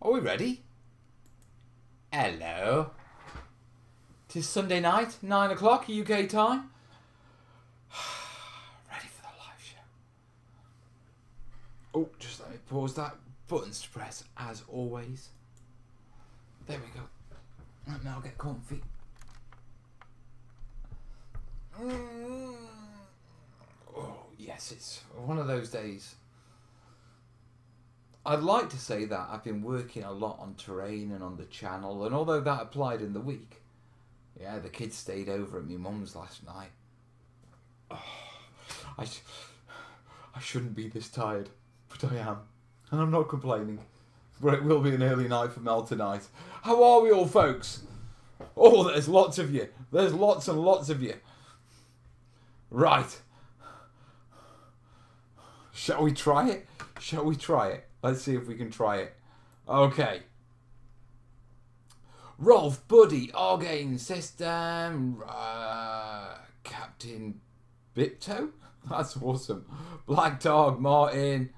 Are we ready? Hello. Tis Sunday night, 9 o'clock UK time. Ready for the live show. Oh, just let me pause that. Buttons to press, as always. There we go. Let me now get comfy. Oh, yes, it's one of those days. I'd like to say that I've been working a lot on terrain and on the channel, and although that applied in the week, yeah, the kids stayed over at my mum's last night. Oh, I shouldn't be this tired, but I am, and I'm not complaining. But it will be an early night for Mel tonight. How are we all, folks? Oh, there's lots of you. There's lots and lots of you. Right. Shall we try it? Shall we try it? Let's see if we can try it. Okay. Rolf, Buddy, Argane, System, Captain Bipto? That's awesome. Black Dog, Martin,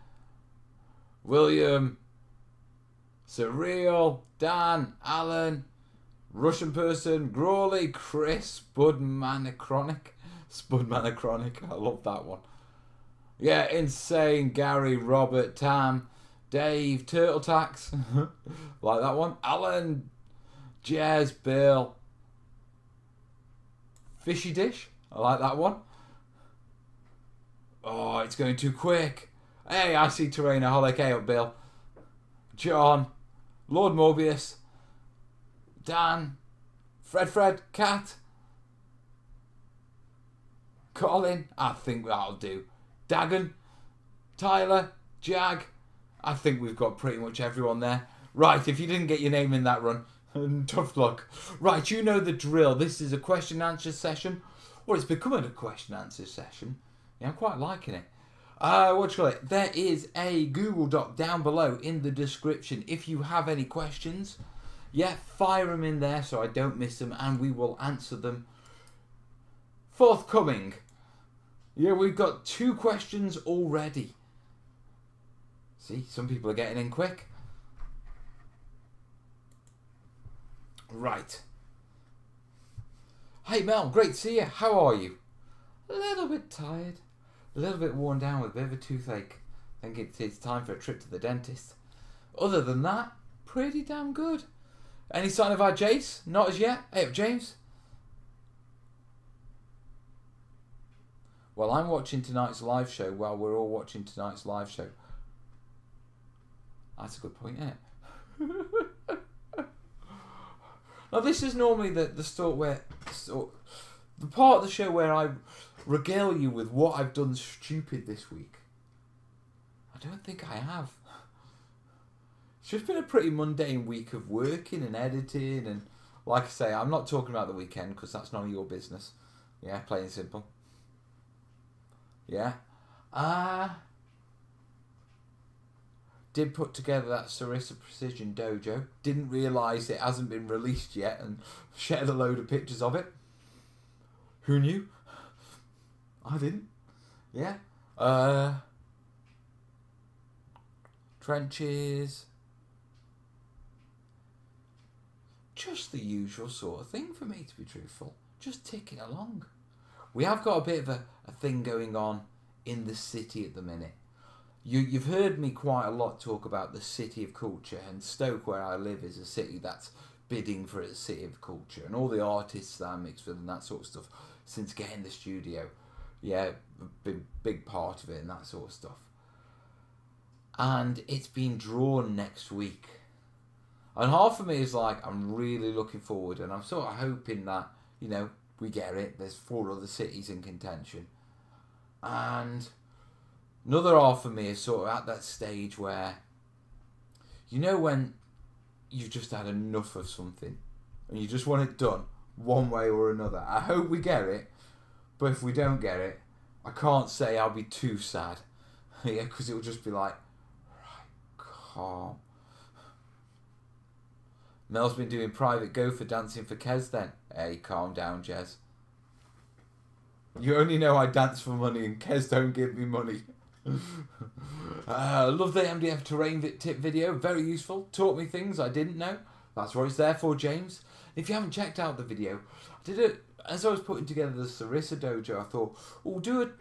William, Surreal, Dan, Alan, Russian Person, Grawley, Chris, Spudmanachronic. I love that one. Yeah, Insane, Gary, Robert, Tam, Dave, Turtle Tax, like that one. Alan, Jez, Bill, Fishy Dish, I like that one. Oh, it's going too quick. Hey, I see Terrainaholic. Hey up, Bill. John, Lord Morbius, Dan, Fred, Cat, Colin, I think that'll do. Dagon, Tyler, Jag, I think we've got pretty much everyone there. Right, if you didn't get your name in that run, tough luck. Right, you know the drill. This is a question and answer session, or it's becoming a question and answer session. Yeah, I'm quite liking it. What do you call it? There is a Google Doc down below in the description. If you have any questions, yeah, fire them in there so I don't miss them, and we will answer them forthcoming. Yeah, we've got 2 questions already. See, some people are getting in quick. Right. Hey Mel, great to see you. How are you? A little bit tired. A little bit worn down with a bit of a toothache. I think it's time for a trip to the dentist. Other than that, pretty damn good. Any sign of our Jace? Not as yet. Hey up, James. Well, I'm watching tonight's live show while we're all watching tonight's live show. That's a good point, isn't it? Now, this is normally the part of the show where I regale you with what I've done stupid this week. I don't think I have. It's just been a pretty mundane week of working and editing, and like I say, I'm not talking about the weekend because that's none of your business. Yeah, plain and simple. Yeah. Did put together that Sarissa Precision Dojo. Didn't realise it hasn't been released yet and shared a load of pictures of it. Who knew? I didn't. Yeah. Trenches. Just the usual sort of thing for me, to be truthful. Just ticking along. We have got a bit of a thing going on in the city at the minute. You've heard me quite a lot talk about the city of culture, and Stoke, where I live, is a city that's bidding for a city of culture, and all the artists that I mix with and that sort of stuff since getting the studio. Yeah, a big part of it and that sort of stuff. And it's been drawn next week. And half of me is like, I'm really looking forward, and I'm sort of hoping that, you know, we get it. There's 4 other cities in contention. And another half of me is sort of at that stage where, you know, when you've just had enough of something and you just want it done one way or another. I hope we get it, but if we don't get it, I can't say I'll be too sad. Yeah, because it'll just be like, right, calm. Mel's been doing private gopher dancing for Kez then. Hey, calm down, Jez. You only know I dance for money and Kez don't give me money. Love the MDF terrain tip video. Very useful. Taught me things I didn't know. That's what it's there for, James. If you haven't checked out the video, I did it as I was putting together the Sarissa Dojo. I thought, we'll do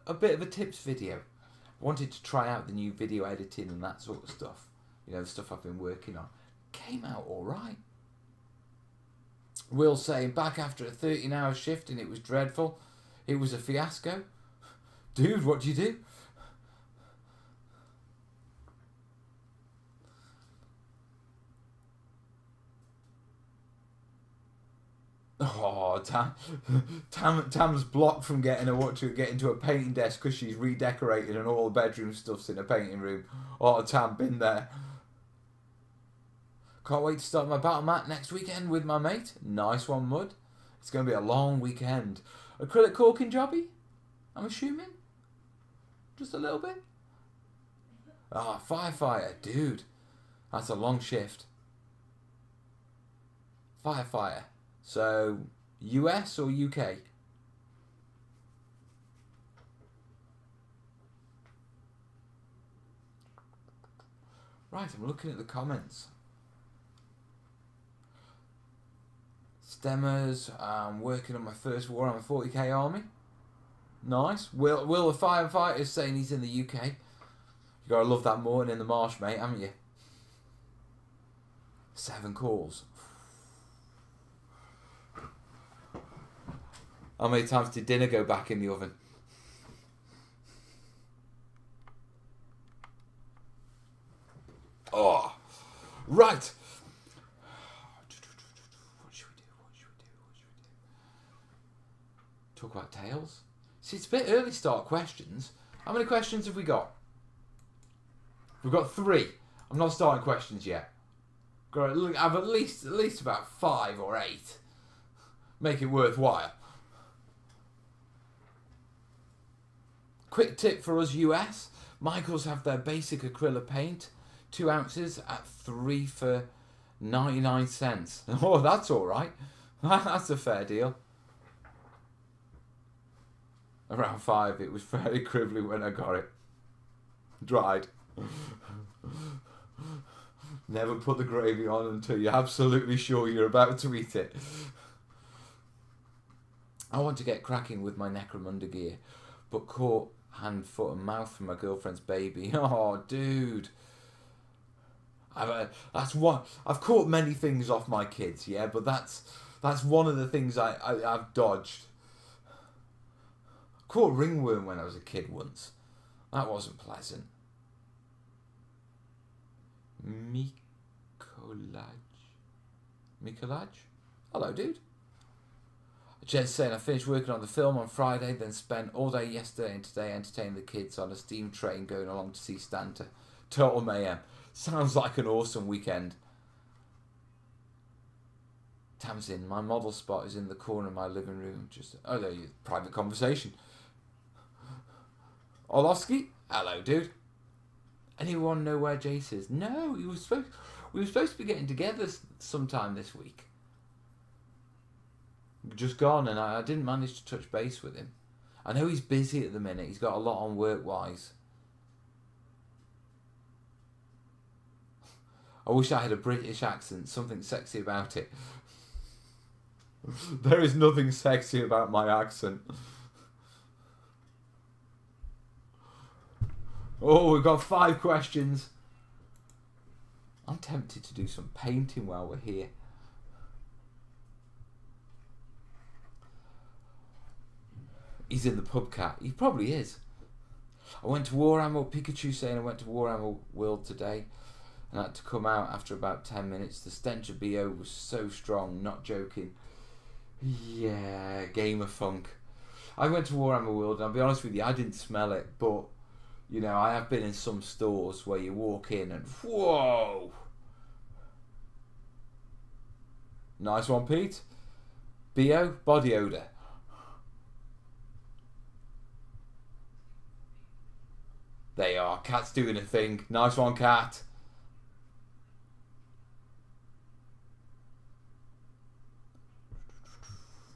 a bit of a tips video. I wanted to try out the new video editing and that sort of stuff. You know, the stuff I've been working on. Came out all right. Will saying, back after a 13-hour shift and it was dreadful. It was a fiasco. Dude, what do you do? Oh, Tam's blocked from getting to a painting desk because she's redecorated and all the bedroom stuff's in a painting room. Oh, Tam, been there. Can't wait to start my battle mat next weekend with my mate. Nice one, Mud. It's going to be a long weekend. Acrylic caulking jobby? I'm assuming? Just a little bit? Ah, firefighter. Dude, that's a long shift. Firefighter. So, US or UK? Right, I'm looking at the comments. Stemmers, I'm working on my first Warhammer 40k army. Nice. Will the firefighter is saying he's in the UK. You gotta love that morning in the marsh, mate, haven't you? 7 calls. How many times did dinner go back in the oven? Oh, right. What should we do? Talk about Tails? See, it's a bit early to start questions. How many questions have we got? We've got 3. I'm not starting questions yet. Got to have at least about 5 or 8. Make it worthwhile. Quick tip for us US. Michaels have their basic acrylic paint, 2 ounces at 3 for 99 cents. Oh, that's all right. That's a fair deal. Around 5, it was fairly cribbly when I got it. Dried. Never put the gravy on until you're absolutely sure you're about to eat it. I want to get cracking with my Necromunda gear, but caught hand, foot and mouth from my girlfriend's baby. Oh, dude. I've caught many things off my kids, yeah, but that's one of the things I've dodged. Caught ringworm when I was a kid once. That wasn't pleasant. Mikolaj? Hello, dude. Jen's saying, I finished working on the film on Friday, then spent all day yesterday and today entertaining the kids on a steam train going along to see Stanta. Total mayhem. Sounds like an awesome weekend. Tamsin, my model spot is in the corner of my living room. Private conversation. Orlovsky? Hello, dude. Anyone know where Jace is? No, we were supposed to be getting together sometime this week. Just gone, and I didn't manage to touch base with him. I know he's busy at the minute. He's got a lot on work-wise. I wish I had a British accent, something sexy about it. There is nothing sexy about my accent. Oh, we've got 5 questions. I'm tempted to do some painting while we're here. He's in the pub, cat. He probably is. I went to Warhammer, Pikachu saying I went to Warhammer World today and had to come out after about 10 minutes. The stench of BO was so strong, not joking. Yeah, Gamer Funk. I went to Warhammer World and I'll be honest with you, I didn't smell it, but you know, I have been in some stores where you walk in and whoa! Nice one, Pete. BO, body odour. They are. Cat's doing a thing. Nice one, Cat.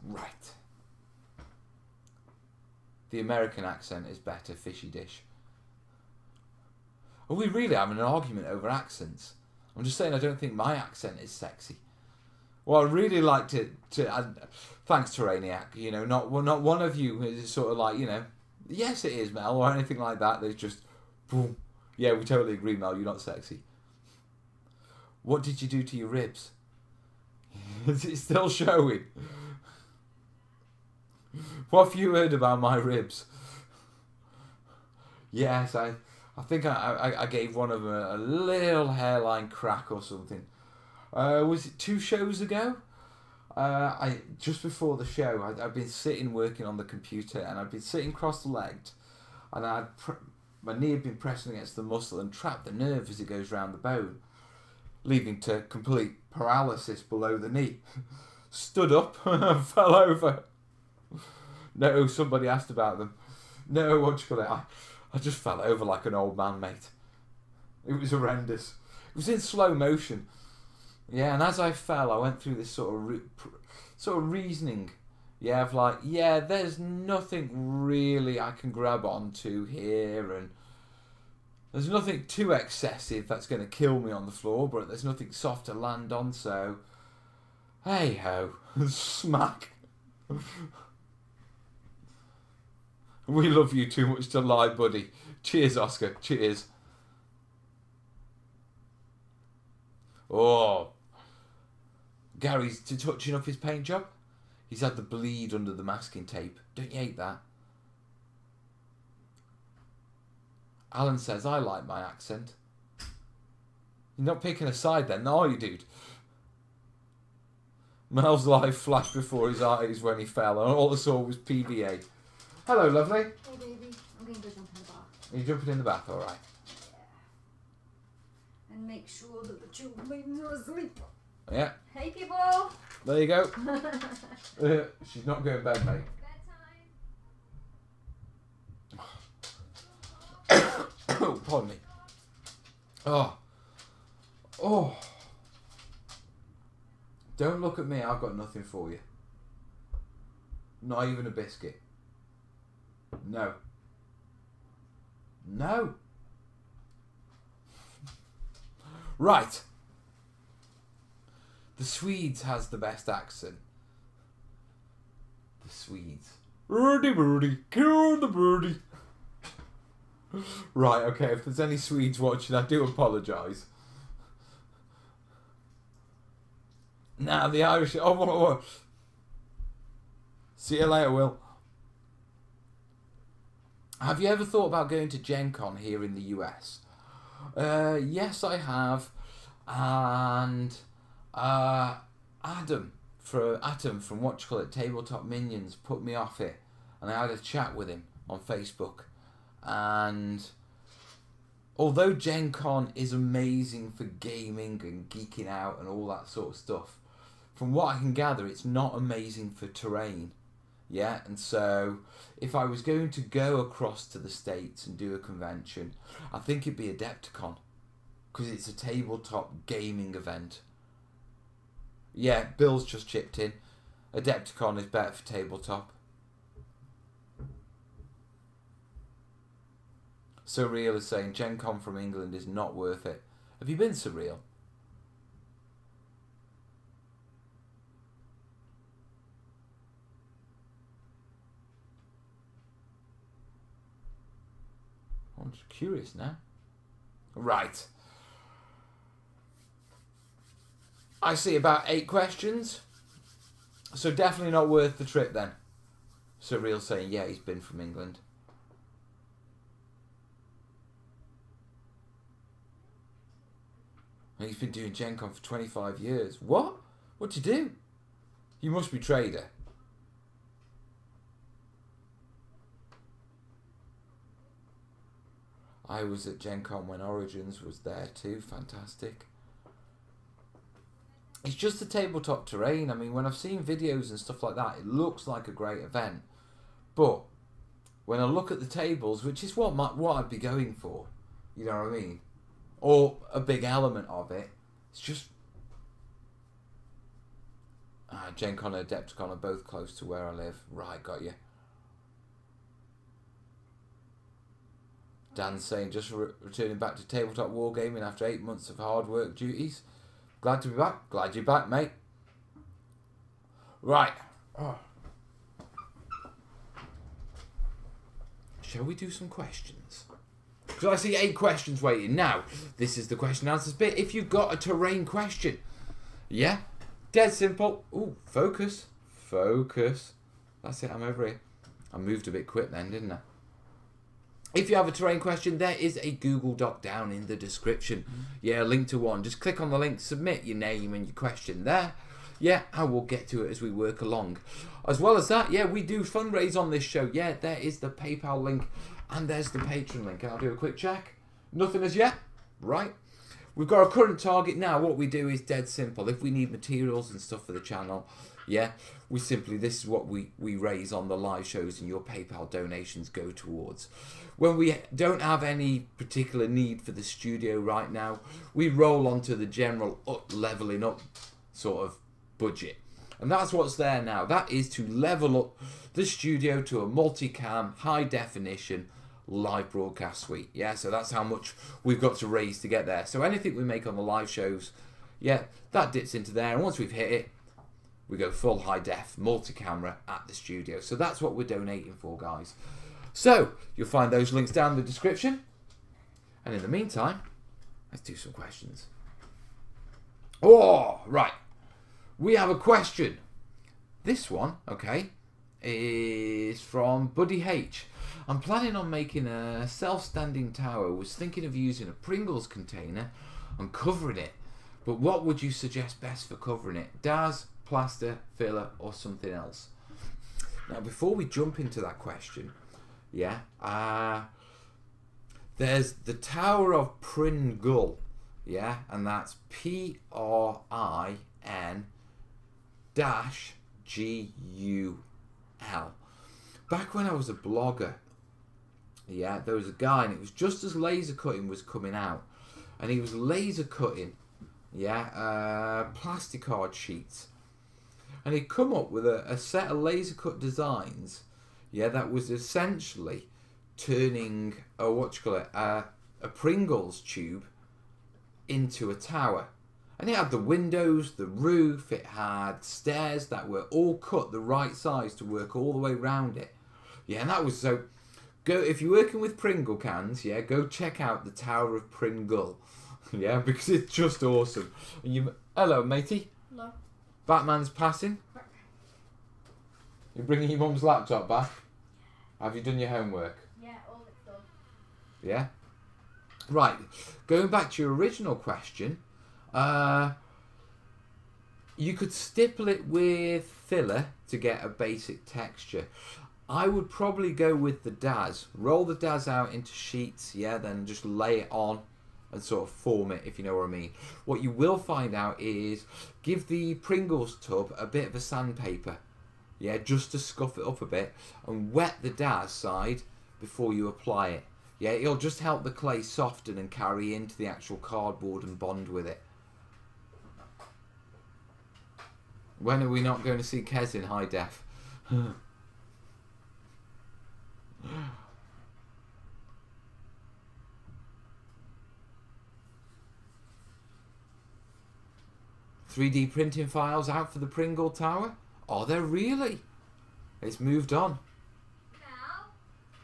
Right. The American accent is better, fishy dish. Are we really having an argument over accents? I'm just saying I don't think my accent is sexy. Well, I'd really like to thanks Terrainiac, you know, not one of you is sort of like, you know, yes it is, Mel, or anything like that. There's just, boom. Yeah, we totally agree, Mel, you're not sexy. What did you do to your ribs? Is it still showing? What have you heard about my ribs? Yes, I think I gave one of them a little hairline crack or something. Was it 2 shows ago? Just before the show, I'd been sitting working on the computer, and I'd been sitting cross-legged, and my knee had been pressing against the muscle and trapped the nerve as it goes round the bone, leading to complete paralysis below the knee. Stood up and fell over. No, somebody asked about them. No, what do you call it? I just fell over like an old man, mate. It was horrendous. It was in slow motion. Yeah, and as I fell, I went through this sort of reasoning. Yeah, of like, yeah, there's nothing really I can grab onto here, and there's nothing too excessive that's going to kill me on the floor, but there's nothing soft to land on, so hey ho, smack. We love you too much to lie, buddy. Cheers, Oscar. Cheers. Oh, Gary's touching up his paint job. He's had the bleed under the masking tape. Don't you hate that? Alan says, I like my accent. You're not picking a side then, are you, dude? Mel's life flashed before his eyes when he fell, and all I saw was PVA. Hello, lovely. Hey, baby. I'm going to go jump in the bath. Are you jumping in the bath, alright? Yeah. And make sure that the children are asleep. Yeah. Hey, people. There you go. She's not going to bed, mate. Oh, pardon me. Oh. Oh. Don't look at me, I've got nothing for you. Not even a biscuit. No. No. Right. The Swedes has the best accent. The Swedes. Birdie, birdie, kill the birdie. Right, okay, if there's any Swedes watching, I do apologise. Now, the Irish... Oh. See you later, Will. Have you ever thought about going to Gen Con here in the US? Yes, I have. And Adam from what you call it, Tabletop Minions, put me off it. And I had a chat with him on Facebook. And although Gen Con is amazing for gaming and geeking out and all that sort of stuff, from what I can gather, it's not amazing for terrain. Yeah, and so if I was going to go across to the States and do a convention, I think it'd be Adepticon, because it's a tabletop gaming event. Yeah, Bill's just chipped in. Adepticon is better for tabletop. Surreal is saying Gen Con from England is not worth it. Have you been, Surreal? I'm just curious now. Right. I see about 8 questions. So definitely not worth the trip then. Surreal saying, yeah, he's been from England. He's been doing Gen Con for 25 years. What? What'd you do? You must be trader. I was at Gen Con when Origins was there too. Fantastic. It's just the tabletop terrain. I mean, when I've seen videos and stuff like that, it looks like a great event. But when I look at the tables, which is what I'd be going for, you know what I mean? Or a big element of it, it's just... Gen Con and Adepticon are both close to where I live. Right, got you. Dan's saying, just returning back to tabletop wargaming after 8 months of hard work duties. Glad to be back. Glad you're back, mate. Right. Oh. Shall we do some questions? Because I see 8 questions waiting. Now, this is the question and answers bit. If you've got a terrain question, yeah, dead simple. Ooh, focus. Focus. That's it, I'm over here. I moved a bit quick then, didn't I? If you have a terrain question, there is a Google Doc down in the description. Yeah, link to one. Just click on the link, submit your name and your question there. Yeah, I will get to it as we work along. As well as that, yeah, we do fundraise on this show. Yeah, there is the PayPal link and there's the Patreon link. And I'll do a quick check. Nothing as yet. Right. We've got a current target now. What we do is dead simple. If we need materials and stuff for the channel, yeah, this is what we raise on the live shows and your PayPal donations go towards. When we don't have any particular need for the studio right now, we roll onto the general leveling up sort of budget. And that's what's there now. That is to level up the studio to a multicam, high definition live broadcast suite. Yeah, so that's how much we've got to raise to get there. So anything we make on the live shows, yeah, that dips into there. And once we've hit it, we go full high def, multi-camera at the studio. So that's what we're donating for, guys. So you'll find those links down in the description. And in the meantime, let's do some questions. Oh, right. We have a question. This one, okay, is from Buddy H. I'm planning on making a self-standing tower. Was thinking of using a Pringles container and covering it. But what would you suggest best for covering it? DAS, plaster, filler, or something else? Now, before we jump into that question, yeah, there's the Tower of Pringle, yeah, and that's PRIN-GUL. Back when I was a blogger, yeah, there was a guy, and it was just as laser cutting was coming out, and he was laser cutting, yeah, plastic card sheets. And he'd come up with a set of laser cut designs, yeah, that was essentially turning a Pringles tube into a tower. And it had the windows, the roof, it had stairs that were all cut the right size to work all the way around it. Yeah, and that was so. Go if you're working with Pringle cans, yeah, go check out the Tower of Pringle, yeah, because it's just awesome. And hello, matey. Hello. Batman's passing. You're bringing your mum's laptop back? Have you done your homework? Yeah, all it's done. Yeah? Right. Going back to your original question, you could stipple it with filler to get a basic texture. I would probably go with the DAS. Roll the DAS out into sheets, yeah, then just lay it on and sort of form it, if you know what I mean. What you will find out is give the Pringles tub a bit of a sandpaper, yeah, just to scuff it up a bit, and wet the DAS side before you apply it. Yeah, it'll just help the clay soften and carry into the actual cardboard and bond with it. When are we not going to see Kez in high def? 3D printing files out for the Pringle Tower? Are there really? It's moved on. Now?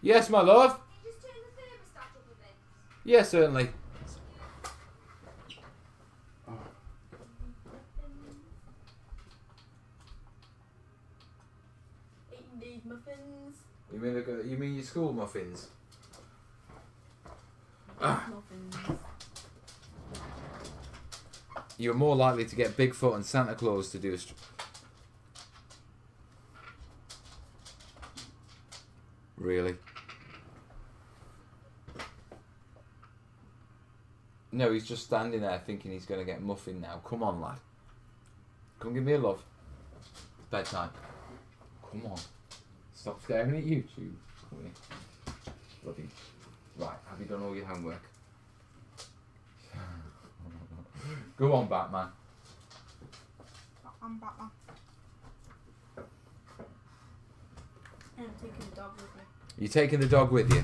Yes, my love? Can you just turn the thermostat up a bit? Yes, certainly. Eating these muffins. You mean your school muffins? Muffins. You're more likely to get Bigfoot and Santa Claus to do a... Really? No, he's just standing there thinking he's going to get muffin now. Come on, lad. Come give me a love. Bedtime. Come on. Stop staring at YouTube. Come here. Love you. Right, have you done all your homework? Go on, Batman. I'm Batman. And I'm taking the dog with me. You taking the dog with you?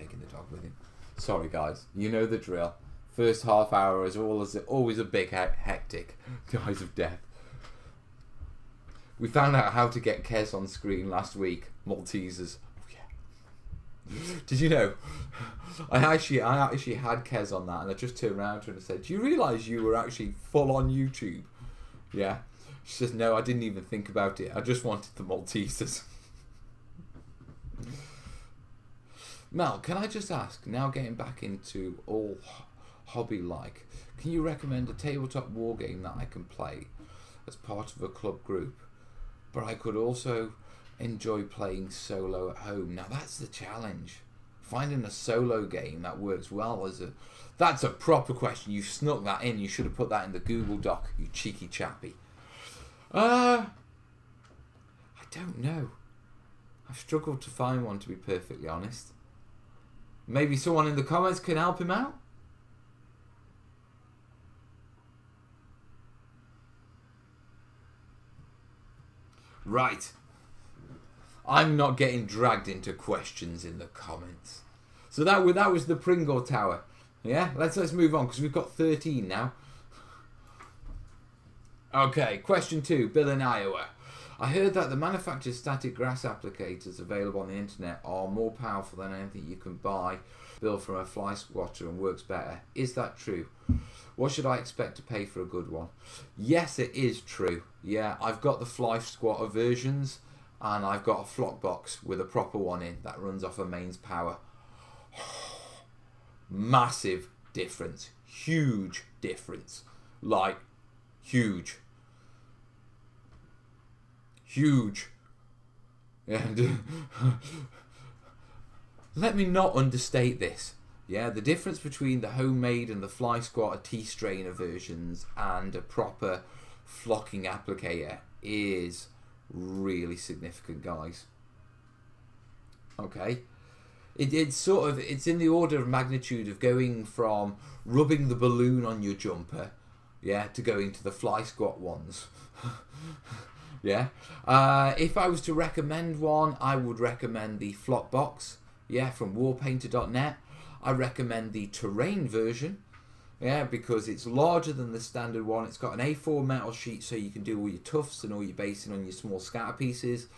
taking the dog with him. Sorry, guys. You know the drill. First half hour is always a big hectic. Guys of death. We found out how to get Kez on screen last week. Maltesers. Oh yeah. Did you know? I actually had Kez on that, and I just turned around to her and said, "Do you realise you were actually full on YouTube?" Yeah. She says, "No, I didn't even think about it. I just wanted the Maltesers." Mel, can I just ask, now getting back into all hobby-like, can you recommend a tabletop war game that I can play as part of a club group, but I could also enjoy playing solo at home? Now that's the challenge. Finding a solo game that works well as a... That's a proper question. You snuck that in. You should have put that in the Google Doc, you cheeky chappy. I don't know. I've struggled to find one, to be perfectly honest. Maybe someone in the comments can help him out? Right. I'm not getting dragged into questions in the comments. So that was the Pringle Tower. Yeah, let's move on because we've got 13 now. Okay, question 2, Bill in Iowa. I heard that the manufactured static grass applicators available on the internet are more powerful than anything you can buy built from a fly swatter and works better. Is that true? What should I expect to pay for a good one? Yes, it is true. Yeah, I've got the fly swatter versions, and I've got a flock box with a proper one in that runs off a mains power. Massive difference. Huge difference. Like, huge. Huge. And let me not understate this. Yeah, the difference between the homemade and the fly squatter T-strainer versions and a proper flocking applicator is really significant, guys. Okay. It's in the order of magnitude of going from rubbing the balloon on your jumper, yeah, to going to the fly squat ones. Yeah. If I was to recommend one, I would recommend the Flock Box, yeah, from warpainter.net. I recommend the terrain version, yeah, because it's larger than the standard one. It's got an A4 metal sheet so you can do all your tufts and all your basing on your small scatter pieces,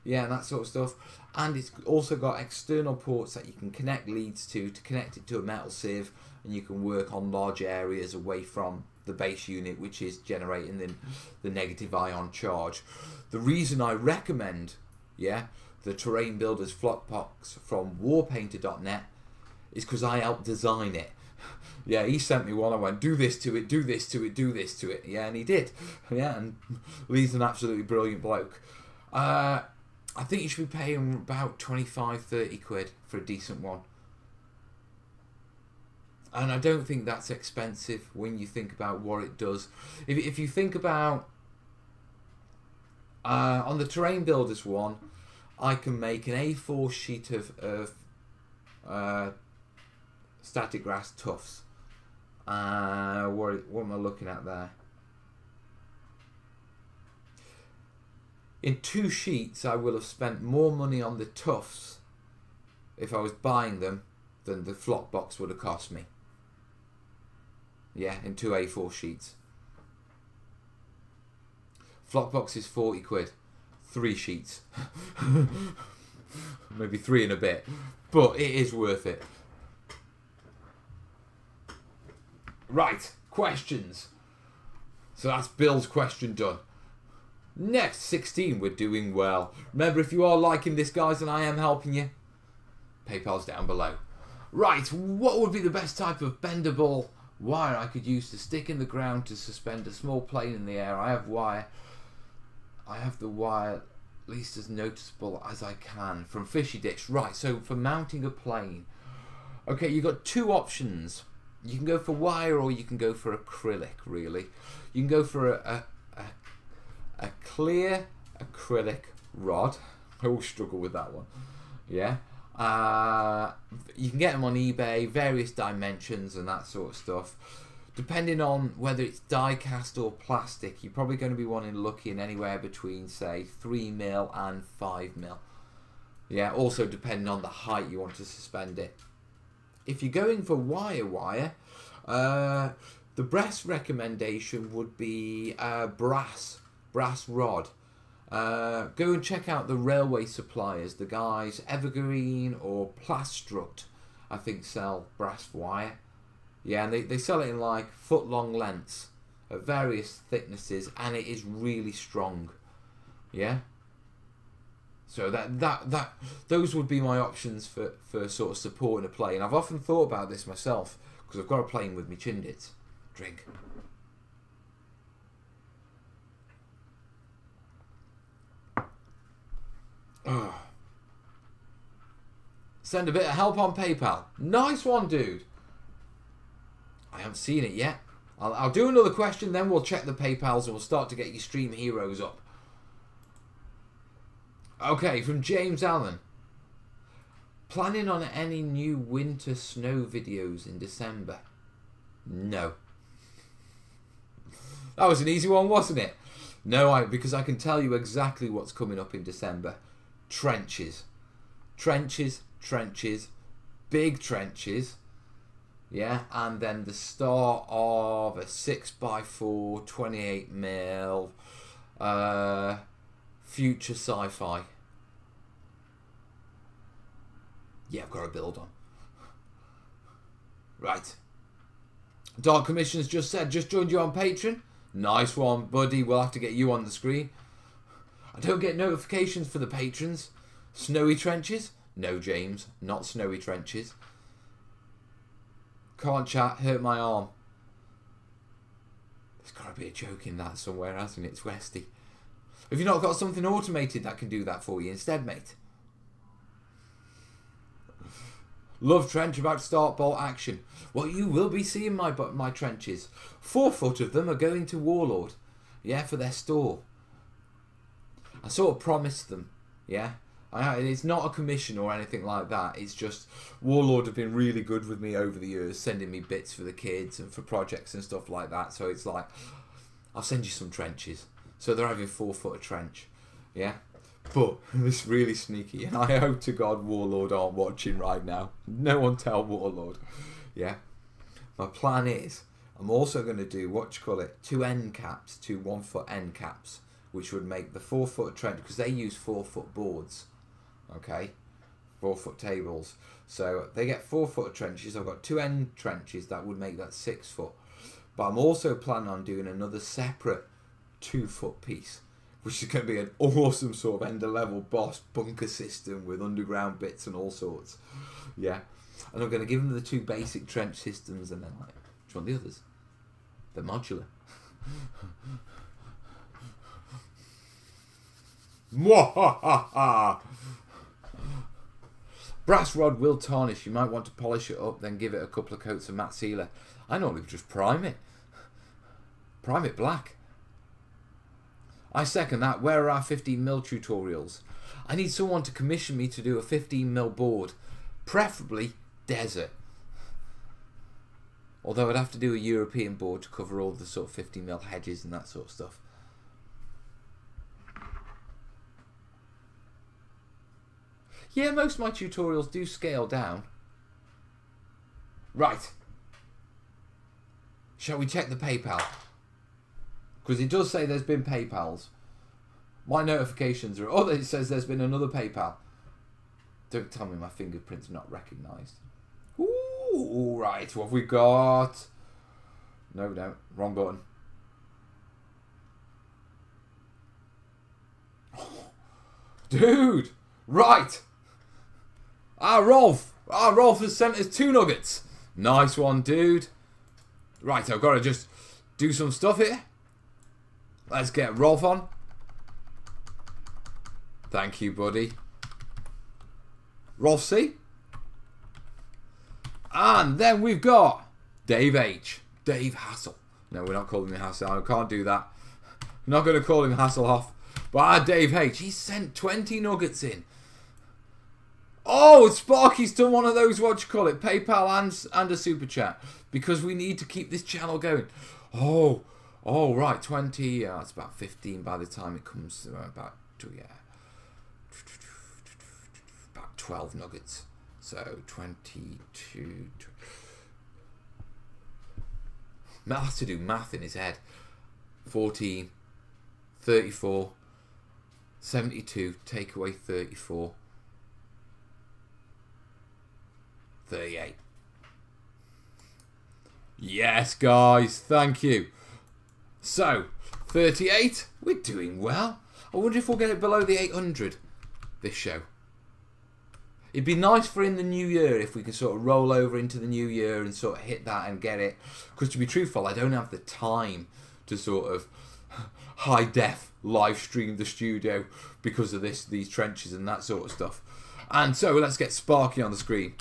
yeah, and that sort of stuff. And it's also got external ports that you can connect leads to connect it to a metal sieve, and you can work on large areas away from the base unit, which is generating the negative ion charge. The reason I recommend, yeah, the Terrain Builders Flock Box from warpainter.net is because I helped design it. Yeah, he sent me one. I went, do this to it, do this to it, do this to it. Yeah, and he did. Yeah, and Lee's an absolutely brilliant bloke. I think you should be paying about 25-30 quid for a decent one. And I don't think that's expensive when you think about what it does. If you think about... on the Terrain Builders one, I can make an A4 sheet of static grass tufts. What am I looking at there? In 2 sheets, I will have spent more money on the tufts if I was buying them than the flock box would have cost me. Yeah, in 2 A4 sheets. Flock box is 40 quid. 3 sheets. Maybe 3 and a bit. But it is worth it. Right, questions. So that's Bill's question done. Next, 16, we're doing well. Remember, if you are liking this, guys, and I am helping you, PayPal's down below. Right, what would be the best type of bendable wire I could use to stick in the ground to suspend a small plane in the air? I have the wire at least as noticeable as I can from Fishy Ditch. Right, so for mounting a plane. Okay, you've got 2 options. You can go for wire or you can go for acrylic, really. You can go for a clear acrylic rod. I always struggle with that one. Yeah. You can get them on eBay, various dimensions and that sort of stuff. Depending on whether it's die cast or plastic, you're probably going to be looking anywhere between, say, 3mm and 5mm. Yeah, also depending on the height you want to suspend it. if you're going for wire, the best recommendation would be brass rod. Go and check out the railway suppliers. The guys Evergreen or Plastrut, I think, sell brass wire. Yeah, and they sell it in like foot-long lengths of various thicknesses, and it is really strong. Yeah. So those would be my options for sort of supporting a plane. I've often thought about this myself because I've got a plane with me chindits. Drink. Oh. Send a bit of help on PayPal. Nice one, dude. I haven't seen it yet. I'll do another question, then we'll check the PayPals and we'll start to get your stream heroes up. Okay, from James Allen. Planning on any new winter snow videos in December? No. That was an easy one, wasn't it? No, because I can tell you exactly what's coming up in December. Trenches. Trenches, big trenches. Yeah, and then the start of a 6x4, 28mm, future sci-fi. Yeah, I've got a build on. Right. Dark Commission's just said, just joined you on Patreon. Nice one, buddy. We'll have to get you on the screen. I don't get notifications for the patrons. Snowy trenches? No, James, not snowy trenches. Can't chat, hurt my arm. There's got to be a joke in that somewhere, hasn't it? It's Westy. Have you not got something automated that can do that for you instead, mate? Love trench, about to start bolt action. Well, you will be seeing my trenches. 4 foot of them are going to Warlord. Yeah, for their store. I sort of promised them. Yeah. It's not a commission or anything like that. It's just Warlord have been really good with me over the years, sending me bits for the kids and for projects and stuff like that. So it's like, I'll send you some trenches. So they're having 4 foot of trench. Yeah. But it's really sneaky, and I hope to God Warlord aren't watching right now. No one tell Warlord. Yeah. My plan is, I'm also going to do, 2 end caps, 2 1 foot end caps, which would make the 4 foot trench, because they use 4 foot boards. Okay. 4 foot tables. So they get 4 foot trenches. I've got 2 end trenches that would make that 6 foot. But I'm also planning on doing another separate 2 foot piece, which is going to be an awesome sort of end-of-level boss bunker system with underground bits and all sorts. Yeah. And I'm going to give them the 2 basic trench systems and then, like, which one the others? They're modular. Mwahaha! Brass rod will tarnish. You might want to polish it up, then give it a couple of coats of matte sealer. I normally just prime it. Prime it black. I second that. Where are our 15mm tutorials? I need someone to commission me to do a 15mm board. Preferably desert. Although I'd have to do a European board to cover all the sort of 15mm hedges and that sort of stuff. Yeah, most of my tutorials do scale down. Right. Shall we check the PayPal? Because it does say there's been PayPals. My notifications are... Oh, it says there's been another PayPal. Don't tell me my fingerprint's not recognised. Ooh, right. What have we got? No. Wrong button. Dude. Right. Rolf. Rolf has sent us 2 nuggets. Nice one, dude. Right, I've got to just do some stuff here. Let's get Rolf on. Thank you, buddy. Rolf C. And then we've got Dave H. Dave Hassel. No, we're not calling him Hassel. I can't do that. I'm not going to call him Hasselhoff. But Dave H. He sent 20 nuggets in. Oh, Sparky's done one of those, PayPal and a super chat. Because we need to keep this channel going. Oh, right, 20. It's about 15 by the time it comes to about 12 nuggets. So 22. I'll have to do math in his head. 14, 34, 72, take away 34, 38. Yes, guys, thank you. So, 38, we're doing well. I wonder if we'll get it below the 800 this show. It'd be nice for in the new year if we can sort of roll over into the new year and sort of hit that and get it. Because to be truthful, I don't have the time to sort of high def live stream the studio because of these trenches and that sort of stuff. And so let's get Sparky on the screen.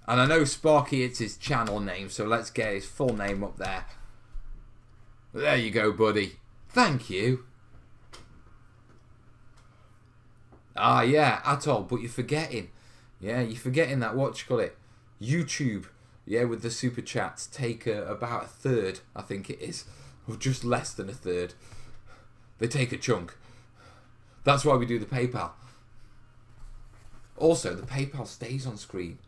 And I know Sparky, it's his channel name, so let's get his full name up there. There you go, buddy. Thank you. Ah, yeah, Atoll, but you're forgetting. Yeah, you're forgetting that, what you call it, YouTube, yeah, with the super chats take about a third, I think it is, or just less than a third. They take a chunk. That's why we do the PayPal. Also, the PayPal stays on screen.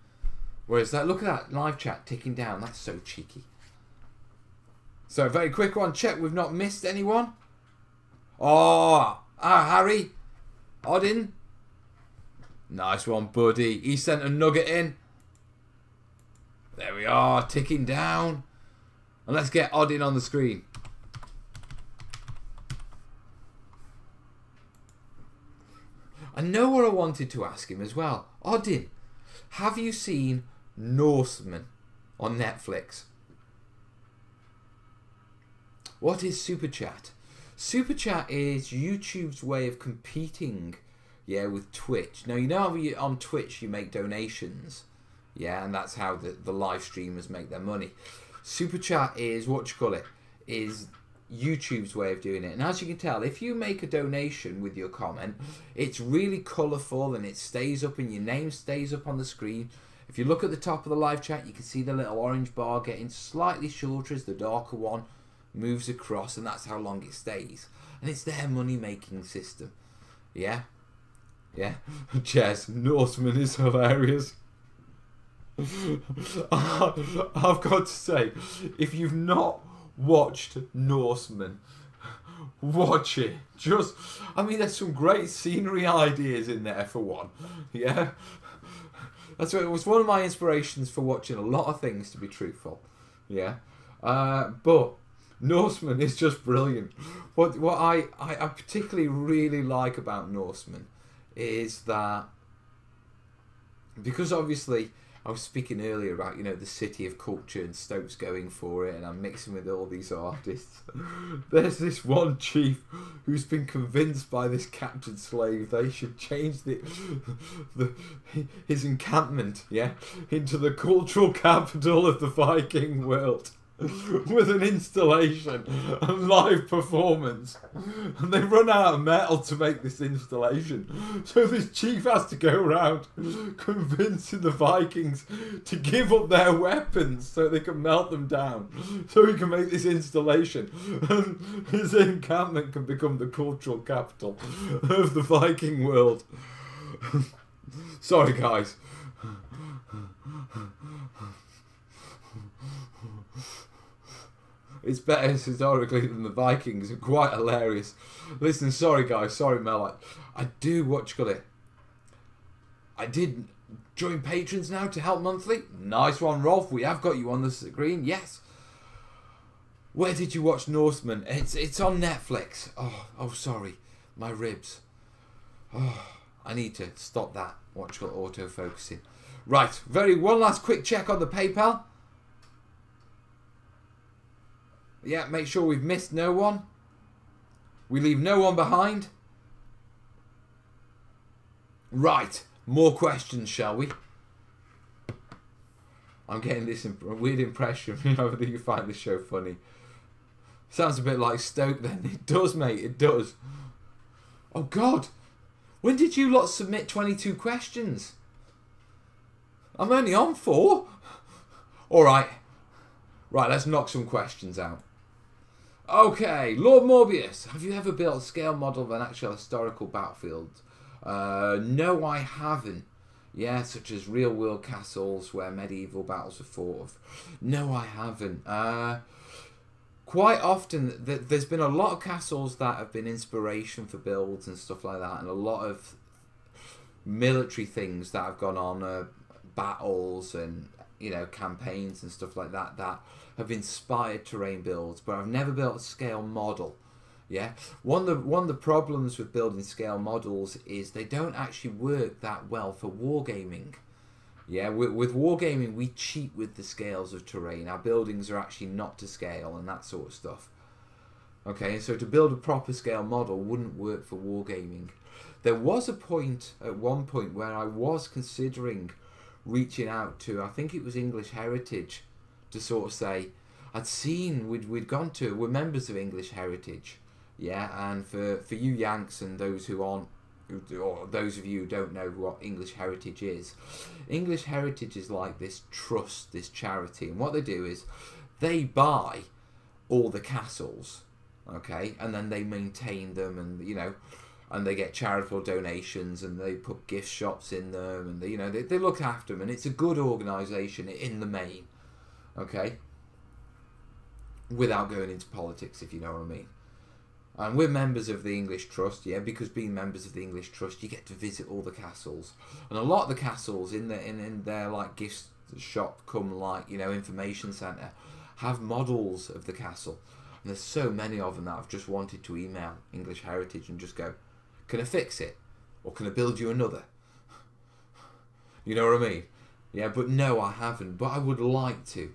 Whereas that, look at that live chat ticking down, that's so cheeky. So, very quick one, check we've not missed anyone. Oh, Harry, Odin. Nice one, buddy. He sent a nugget in. There we are, ticking down. And let's get Odin on the screen. I know what I wanted to ask him as well. Odin, have you seen Norseman on Netflix? What is Super Chat? Super Chat is YouTube's way of competing, yeah, with Twitch. Now, you know how on Twitch you make donations, yeah, and that's how the live streamers make their money. Super Chat is, what you call it, is YouTube's way of doing it. And as you can tell, if you make a donation with your comment, it's really colourful and it stays up and your name stays up on the screen. If you look at the top of the live chat, you can see the little orange bar getting slightly shorter as the darker one moves across, and that's how long it stays. And it's their money-making system. Yeah? Yeah? Jez, Norseman is hilarious. I've got to say, if you've not watched Norseman, watch it. Just, I mean, there's some great scenery ideas in there for one. Yeah? That's what, it was one of my inspirations for watching a lot of things, to be truthful. Yeah? But Norseman is just brilliant. What I particularly really like about Norseman is that, because obviously I was speaking earlier about, you know, the city of culture and Stoke's going for it, and I'm mixing with all these artists. There's this one chief who's been convinced by this captured slave they should change his encampment, yeah, into the cultural capital of the Viking world. With an installation and live performance, and they run out of metal to make this installation, so this chief has to go around convincing the Vikings to give up their weapons so they can melt them down, so he can make this installation, and his encampment can become the cultural capital of the Viking world. Sorry guys. It's better historically than the Vikings. It's quite hilarious. Listen, sorry guys, sorry Mel. I do what you call it. I did join patrons now to help monthly. Nice one, Rolf. We have got you on the screen. Yes. Where did you watch Norseman? It's on Netflix. Oh, sorry, my ribs. Oh, I need to stop that. What you call auto focusing. Right. One last quick check on the PayPal. Yeah, make sure we've missed no one. We leave no one behind. Right, more questions, shall we? I'm getting this weird impression, you know, that you find this show funny. Sounds a bit like Stoke then. It does, mate, it does. Oh, God. When did you lot submit 22 questions? I'm only on 4. All right. Right, let's knock some questions out. Okay, Lord Morbius, have you ever built a scale model of an actual historical battlefield? No, I haven't. Yeah, such as real-world castles where medieval battles are fought of. No, I haven't. Quite often, there's been a lot of castles that have been inspiration for builds and stuff like that, and a lot of military things that have gone on, battles and campaigns and stuff like that that have inspired terrain builds. But I've never built a scale model. Yeah, one of the problems with building scale models is they don't actually work that well for wargaming. Yeah, with wargaming we cheat with the scales of terrain. Our buildings are actually not to scale and that sort of stuff. Okay, so to build a proper scale model wouldn't work for wargaming. There was a point at one point where I was considering reaching out to, I think it was English Heritage, to sort of say, I'd seen we'd gone to, we're members of English Heritage. Yeah, and for you Yanks and those who aren't, or those of you who don't know what English Heritage is like this trust, this charity, and what they do is they buy all the castles, okay, and then they maintain them, and and they get charitable donations, and they put gift shops in them, and they look after them, and it's a good organisation in the main, okay, without going into politics, if you know what I mean. And we're members of the English Trust, yeah, because being members of the English Trust, you get to visit all the castles. And a lot of the castles in their like gift shop come like, information centre, have models of the castle. And there's so many of them that I've just wanted to email English Heritage and just go, can I fix it? Or can I build you another? You know what I mean? Yeah, but no, I haven't. But I would like to.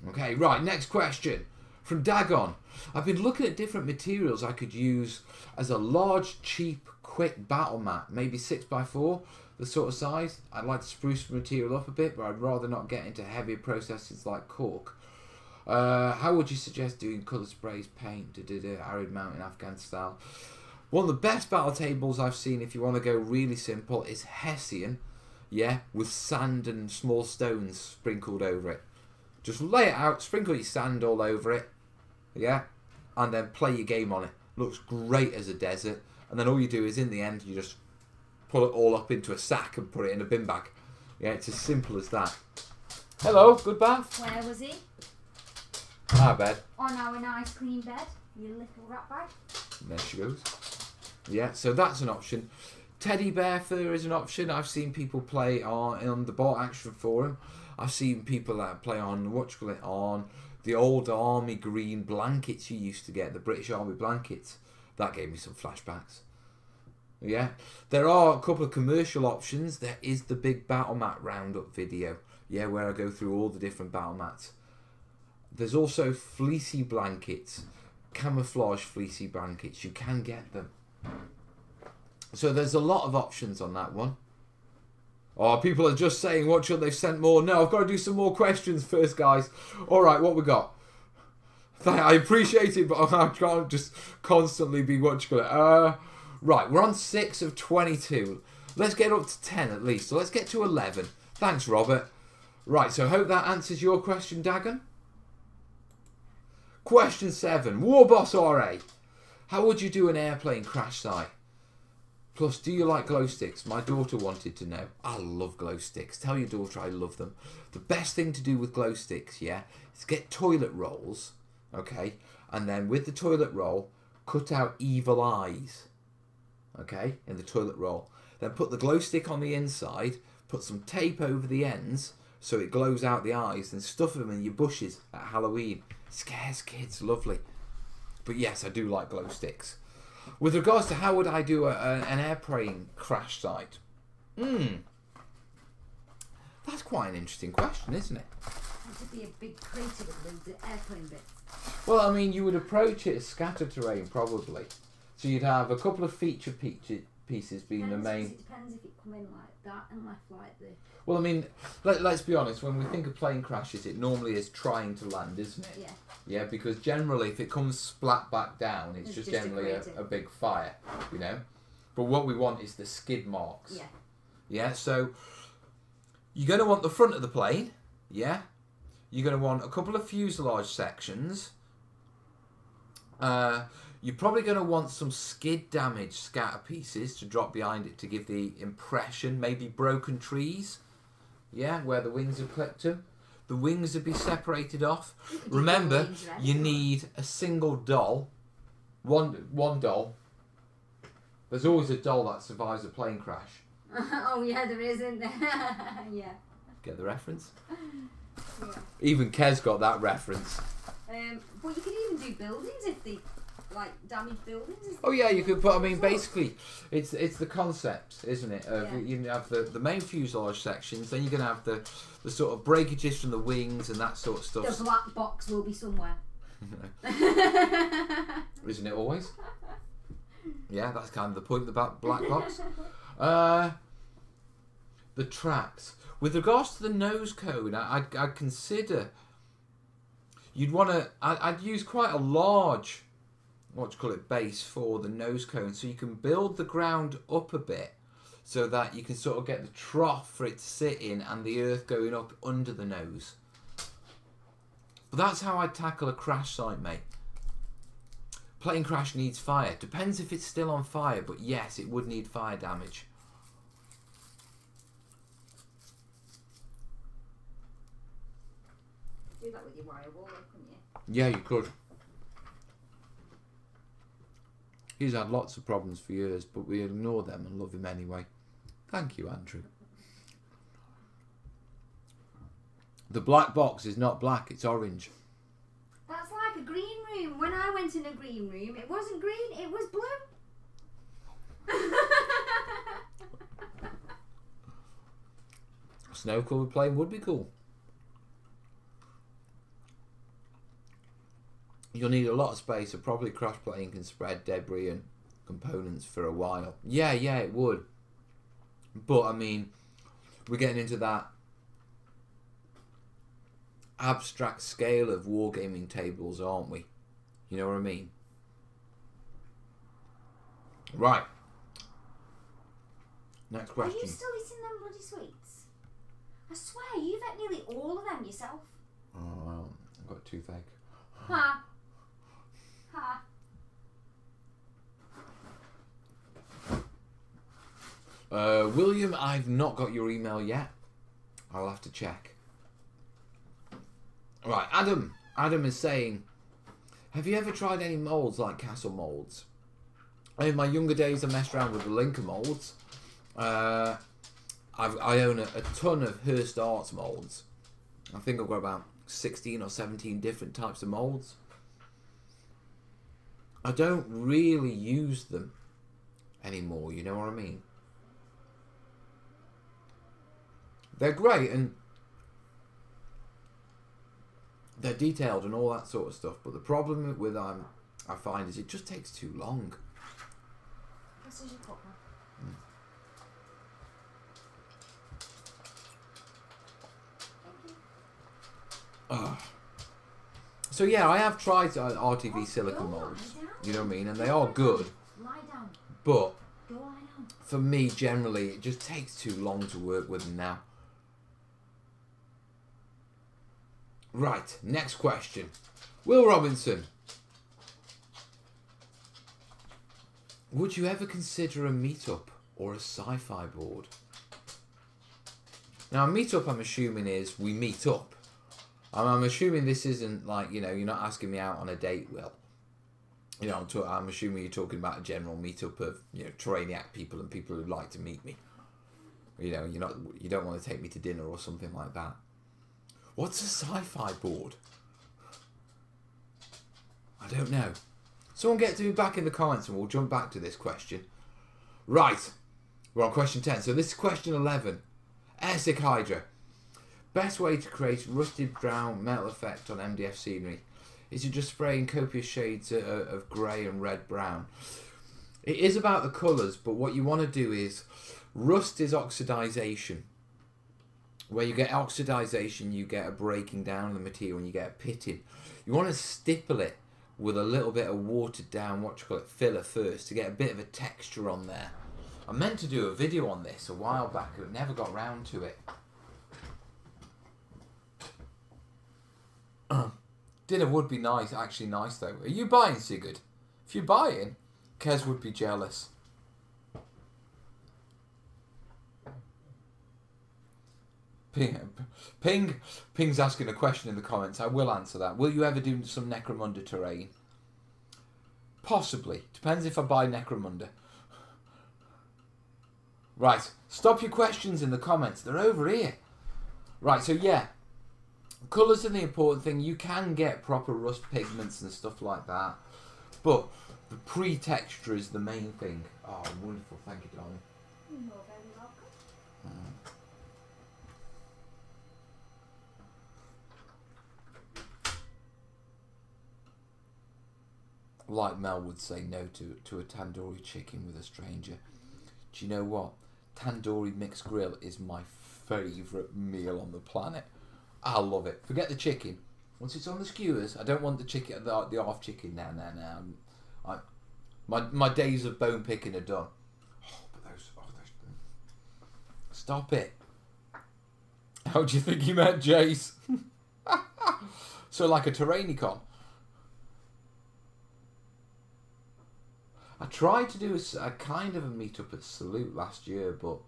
Okay, right, next question. From Dagon. I've been looking at different materials I could use as a large, cheap, quick battle mat. Maybe 6x4, the sort of size. I'd like to spruce the material up a bit, but I'd rather not get into heavier processes like cork. How would you suggest doing colour sprays, paint, arid mountain, Afghan style? One of the best battle tables I've seen, if you want to go really simple, is Hessian. Yeah, with sand and small stones sprinkled over it. Just lay it out, sprinkle your sand all over it. Yeah, and then play your game on it. Looks great as a desert, and then all you do is in the end you just pull it all up into a sack and put it in a bin bag. Yeah, it's as simple as that. Hello, good bath. Where was he? Our bed. On our nice clean bed, you little rat bag. There she goes. Yeah, so that's an option. Teddy bear fur is an option. I've seen people play on the Bot Action Forum. I've seen people that play on on the old army green blankets you used to get, the British Army blankets. That gave me some flashbacks. Yeah, there are a couple of commercial options. There is the big battle mat roundup video, yeah, where I go through all the different battle mats. There's also fleecy blankets, camouflage fleecy blankets. You can get them. So there's a lot of options on that one. Oh, people are just saying, what should they've sent more? No, I've got to do some more questions first, guys. All right, what we got? I appreciate it, but I can't just constantly be watching it. Right, we're on 6 of 22. Let's get up to 10 at least. So let's get to 11. Thanks, Robert. Right, so I hope that answers your question, Dagon. Question 7. Warboss RA. How would you do an airplane crash site? Plus, do you like glow sticks? My daughter wanted to know. I love glow sticks. Tell your daughter I love them. The best thing to do with glow sticks, yeah, is get toilet rolls, okay? And then with the toilet roll, cut out evil eyes, okay, in the toilet roll. Then put the glow stick on the inside, put some tape over the ends so it glows out the eyes, and stuff them in your bushes at Halloween. Scares kids, lovely. But yes, I do like glow sticks. With regards to how would I do an airplane crash site? That's quite an interesting question, isn't it? It would be a big crater with the airplane bits. Well, I mean, you would approach it as scatter terrain, probably. So you'd have a couple of feature pieces being the main... It depends if it come in like that and left like this. Well, I mean, let's be honest, when we think of plane crashes, it normally is trying to land, isn't it? Yeah. Yeah, because generally, if it comes splat back down, it's just generally a big fire, you know? But what we want is the skid marks. Yeah. Yeah, so you're going to want the front of the plane, yeah? You're going to want a couple of fuselage sections. You're probably going to want some skid damage scatter pieces to drop behind it to give the impression. Maybe broken trees. Yeah, where the wings have clipped them. The wings would be separated off. Remember, you need a single doll. One doll. There's always a doll that survives a plane crash. Oh yeah, there is, isn't there? Yeah. Get the reference? Yeah. Even Kez got that reference. But you could even do buildings if they, like, damaged buildings. Oh yeah, you could. But I mean, basically, it's the concept, isn't it? Yeah. You have the main fuselage sections, then you're gonna have the sort of breakages from the wings and that sort of stuff. The black box will be somewhere. Isn't it always? Yeah, that's kind of the point of the black box. The tracks. With regards to the nose cone, I'd consider you'd want to. I'd use quite a large, what do you call it, base for the nose cone, so you can build the ground up a bit, so that you can sort of get the trough for it to sit in and the earth going up under the nose. But that's how I'd tackle a crash site, mate. Plane crash needs fire. Depends if it's still on fire, but yes, it would need fire damage. Do that with your wire wall, couldn't you? Yeah, you could. He's had lots of problems for years, but we ignore them and love him anyway. Thank you, Andrew. The black box is not black, it's orange. That's like a green room. When I went in a green room, it wasn't green, it was blue. A snow-covered plane would be cool. You'll need a lot of space. A properly crashed plane can spread debris and components for a while. Yeah, it would. But, I mean, we're getting into that abstract scale of wargaming tables, aren't we? You know what I mean? Right. Next question. Are you still eating them bloody sweets? I swear, you've ate nearly all of them yourself. Oh, well, I've got a toothache. Ha. Ha. William, I've not got your email yet. I'll have to check. Right, Adam. Adam is saying, have you ever tried any moulds like castle moulds? In my younger days, I messed around with the Linker moulds. I own a ton of Hearst Arts moulds. I think I've got about 16 or 17 different types of moulds. I don't really use them anymore, you know what I mean? They're great and they're detailed and all that sort of stuff, but the problem with them, I find, is it just takes too long. This is your cup, man. So yeah, I have tried RTV silicone molds, you know what I mean, and they are good, Lie down. but Go lie down. for me, generally, it just takes too long to work with them now. Right, next question. Will Robinson. Would you ever consider a meetup or a sci-fi board? Now, a meetup, I'm assuming, is we meet up. I'm assuming this isn't like, you know, you're not asking me out on a date, Will. You know, I'm assuming you're talking about a general meetup of, you know, terrainiac people and people who'd like to meet me. You know, you don't want to take me to dinner or something like that. What's a sci-fi board? I don't know. Someone get to me back in the comments and we'll jump back to this question. Right. We're on question 10. So this is question 11. Airsick Hydra. Best way to create rusted brown metal effect on MDF scenery. Is it just spraying copious shades of grey and red brown? It is about the colours, but what you want to do is, rust is oxidisation. Where you get oxidisation, you get a breaking down of the material and you get a pitting. You want to stipple it with a little bit of watered down, filler first, to get a bit of a texture on there. I meant to do a video on this a while back, but never got round to it. Dinner would be nice, actually nice though. Are you buying, Sigurd? If you're buying, Kez would be jealous. Ping's asking a question in the comments. I will answer that. Will you ever do some Necromunda terrain? Possibly. Depends if I buy Necromunda. Right. Stop your questions in the comments. They're over here. Right, so yeah. Colours are the important thing. You can get proper rust pigments and stuff like that. But the pre-texture is the main thing. Oh, wonderful. Thank you, darling. You're very welcome. Like Mel would say no to a tandoori chicken with a stranger. Do you know what? Tandoori mixed grill is my favourite meal on the planet. I love it. Forget the chicken. Once it's on the skewers, I don't want the chicken, the half chicken now. My days of bone picking are done. Oh, but those. Stop it. How do you think you met Jace? So like a terrainicon. I tried to do a kind of a meetup at Salute last year, but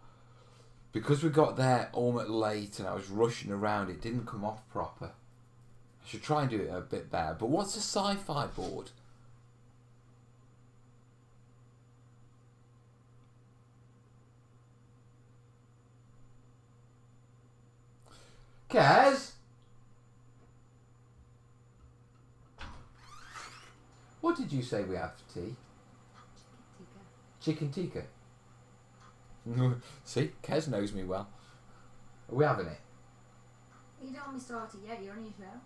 because we got there almost late and I was rushing around, it didn't come off proper. I should try and do it a bit better. But what's a sci-fi board? Kaz? What did you say we had for tea? Chicken tikka. See, Kez knows me well. Are we having it? You don't want me started yet, you're on your show.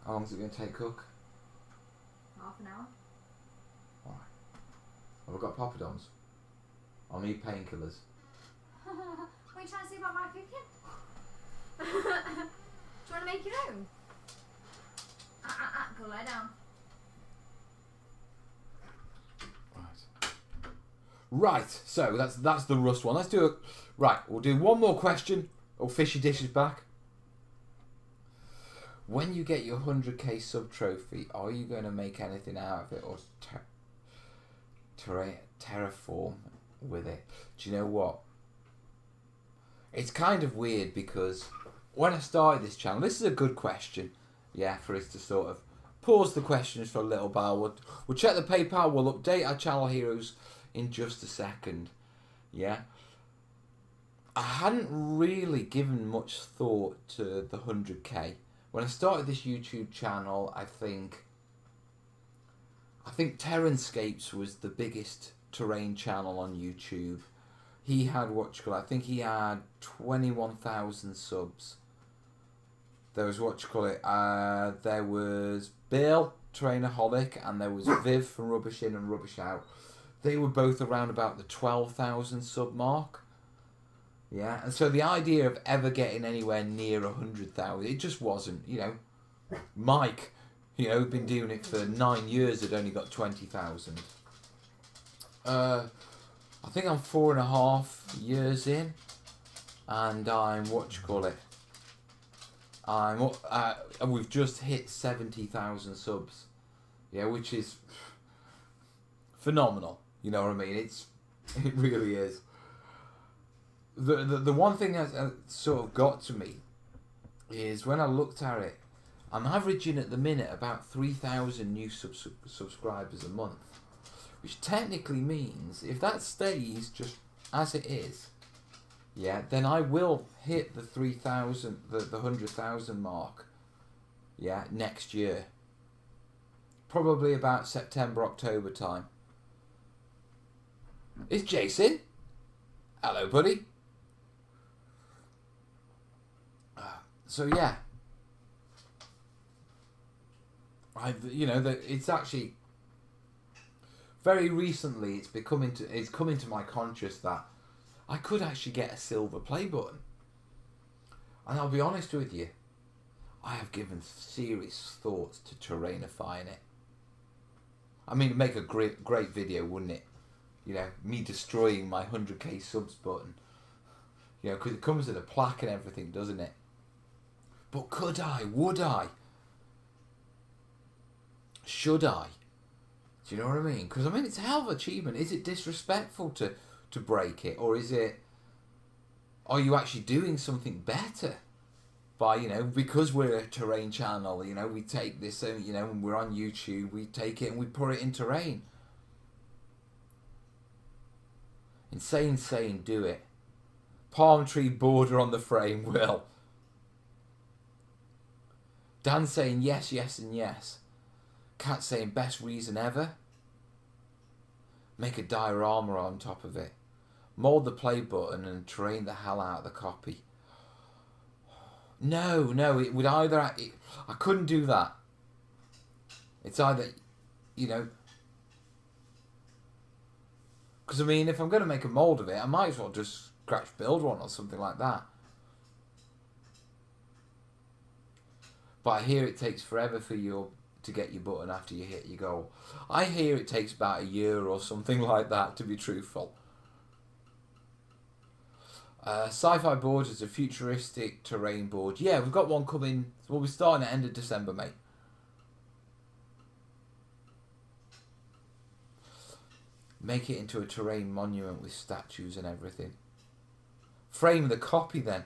How long is it going to take cook? Half an hour. Alright. Have I got poppadoms? I'll need painkillers. What are you trying to say about my cooking? Do you want to make your own? Go lie down. Right, so that's the rust one. Let's do it. Right, we'll do one more question. Oh, fishy dishes back. When you get your 100k sub trophy, are you going to make anything out of it or terraform with it? Do you know what? It's kind of weird because when I started this channel, this is a good question, yeah, for us to sort of pause the questions for a little while. We'll check the PayPal. We'll update our channel heroes in just a second. Yeah, I hadn't really given much thought to the 100k when I started this YouTube channel. I think Terranscapes was the biggest terrain channel on YouTube. He had I think he had 21,000 subs. There was there was Bill Terrainaholic and there was Viv from Rubbish In and Rubbish Out. They were both around about the 12,000 sub mark. Yeah, and so the idea of ever getting anywhere near 100,000, it just wasn't, you know. Mike, you know, been doing it for 9 years, had only got 20,000. I think I'm 4.5 years in, and I'm, we've just hit 70,000 subs. Yeah, which is phenomenal. You know what I mean? It really is. The one thing that sort of got to me is when I looked at it, I'm averaging at the minute about 3,000 new subscribers a month, which technically means if that stays just as it is, yeah, then I will hit the 3,000, the 100,000 mark, yeah, next year. Probably about September, October time. It's Jason. Hello, buddy. So yeah, it's actually very recently it's come into my conscious that I could actually get a silver play button, and I'll be honest with you, I have given serious thoughts to terrainifying it. I mean, it'd make a great video, wouldn't it? You know, me destroying my 100k subs button. You know, because it comes with a plaque and everything, doesn't it? But could I? Would I? Should I? Do you know what I mean? Because I mean, it's a hell of an achievement. Is it disrespectful to break it, or is it? Are you actually doing something better by, you know, because we're a terrain channel? You know, we take this, you know, when we're on YouTube, we take it and we put it in terrain. Insane saying, do it. Palm tree border on the frame, Will. Dan saying yes, yes, and yes. Cat saying best reason ever. Make a diorama on top of it. Mould the play button and terrain the hell out of the copy. No, it would either... I couldn't do that. It's either, you know... Because, I mean, if I'm going to make a mould of it, I might as well just scratch build one or something like that. But I hear it takes forever for you to get your button after you hit your goal. I hear it takes about a year or something like that, to be truthful. Sci-fi board is a futuristic terrain board. Yeah, we've got one coming. Well, we're starting at the end of December, mate. Make it into a terrain monument with statues and everything. Frame the copy then.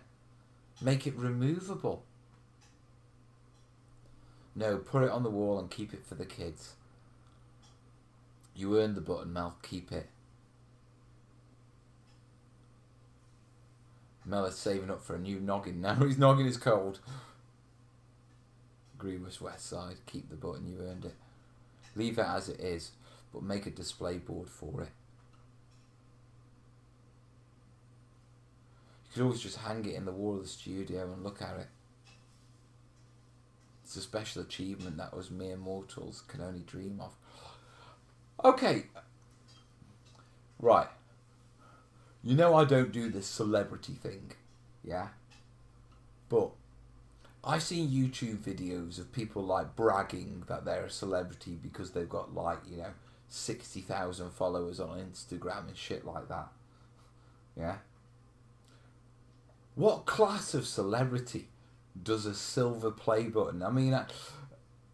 Make it removable. No, put it on the wall and keep it for the kids. You earned the button, Mel. Keep it. Mel is saving up for a new noggin now. His noggin is cold. Grievous West Side. Keep the button. You earned it. Leave it as it is, but make a display board for it. You could always just hang it in the wall of the studio and look at it. It's a special achievement that us mere mortals can only dream of. Okay. Right. You know I don't do this celebrity thing. Yeah? But I've seen YouTube videos of people like bragging that they're a celebrity because they've got like, you know, 60,000 followers on Instagram and shit like that. Yeah? What class of celebrity does a silver play button? I mean,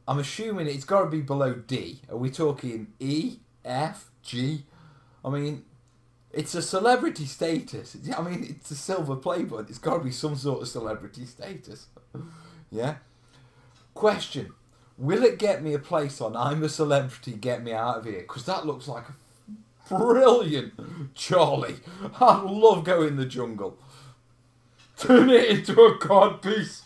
I'm assuming it's got to be below D. Are we talking E, F, G? I mean, it's a celebrity status. I mean, it's a silver play button. It's got to be some sort of celebrity status. Yeah? Question. Will it get me a place on I'm a Celebrity, Get Me Out of Here? Because that looks like a brilliant Charlie. I'd love going in the jungle. Turn it into a cod piece.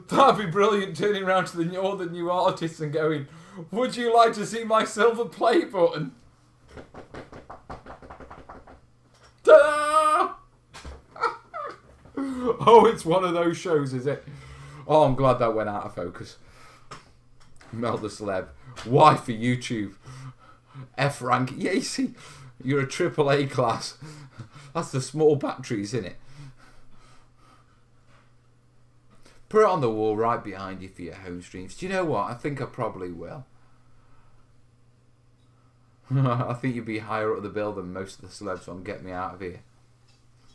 That'd be brilliant, turning around to the other new artists and going, would you like to see my silver play button? Ta-da! Oh, it's one of those shows, is it? Oh, I'm glad that went out of focus. Mel the Celeb. Y for YouTube. F rank. Yeah, you see, you're a AAA class. That's the small batteries, innit? Put it on the wall right behind you for your home streams. Do you know what? I think I probably will. I think you'd be higher up the bill than most of the celebs on Get Me Out of Here.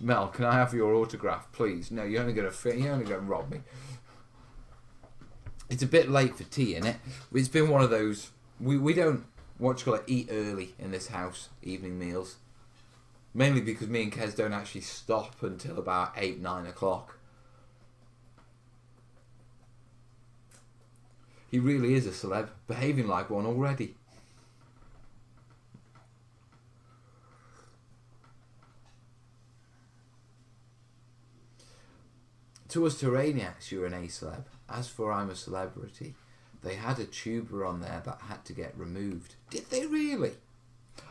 Mel, can I have your autograph, please? No, you're only going to rob me. It's a bit late for tea, innit? It's been one of those... We don't, what you call it, eat early in this house, evening meals. Mainly because me and Kez don't actually stop until about 8, 9 o'clock. He really is a celeb, behaving like one already. To us terrainiacs, you're an A-celeb. As for I'm a Celebrity, they had a tuber on there that had to get removed. Did they really?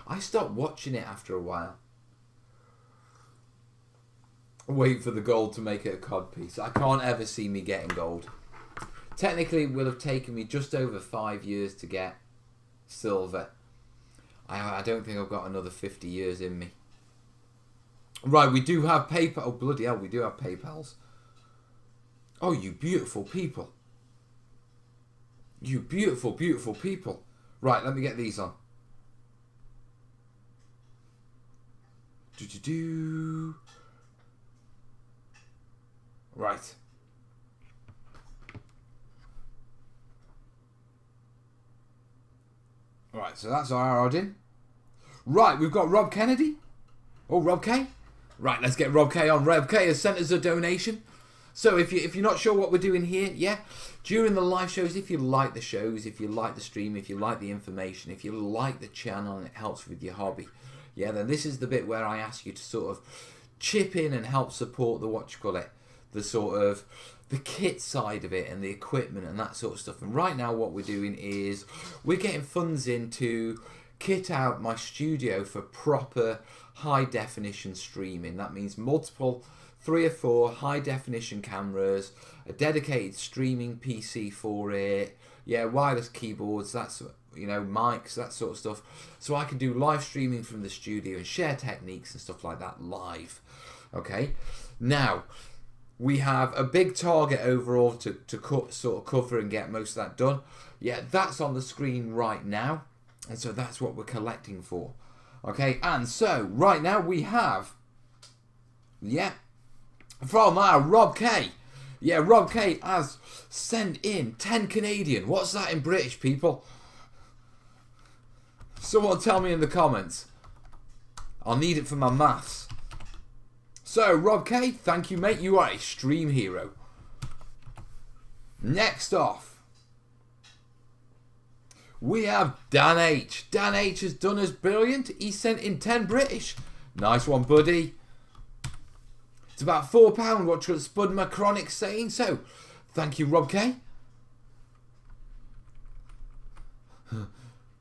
I stopped watching it after a while. Wait for the gold to make it a cod piece. I can't ever see me getting gold. Technically, it will have taken me just over 5 years to get silver. I don't think I've got another 50 years in me. Right, we do have PayPal. Oh, bloody hell, we do have PayPals. Oh, you beautiful people. You beautiful, beautiful people. Right, let me get these on. Do-do-do. Right. Right, so that's our odd in. Right, we've got Rob Kennedy. Oh, Rob K. Right, let's get Rob K on. Rob K has sent us a donation. So if you're not sure what we're doing here, yeah, during the live shows, if you like the shows, if you like the stream, if you like the information, if you like the channel and it helps with your hobby, yeah, then this is the bit where I ask you to sort of chip in and help support the the sort of the kit side of it and the equipment and that sort of stuff. And right now what we're doing is we're getting funds in to kit out my studio for proper high definition streaming. That means multiple 3 or 4 high definition cameras, a dedicated streaming PC for it, yeah, wireless keyboards, that's, you know, mics, that sort of stuff, so I can do live streaming from the studio and share techniques and stuff like that live. Okay, now we have a big target overall to sort of cover and get most of that done. Yeah, that's on the screen right now, and so that's what we're collecting for. Okay, and so right now we have, yeah, from our Rob K. Yeah, Rob K has sent in 10 Canadian. What's that in British, people? Someone tell me in the comments. I'll need it for my maths. So, Rob K, thank you, mate. You are a stream hero. Next off, we have Dan H. Dan H has done us brilliant. He sent in 10 British. Nice one, buddy. It's about £4, what Spud Macronic's saying. So, thank you, Rob K.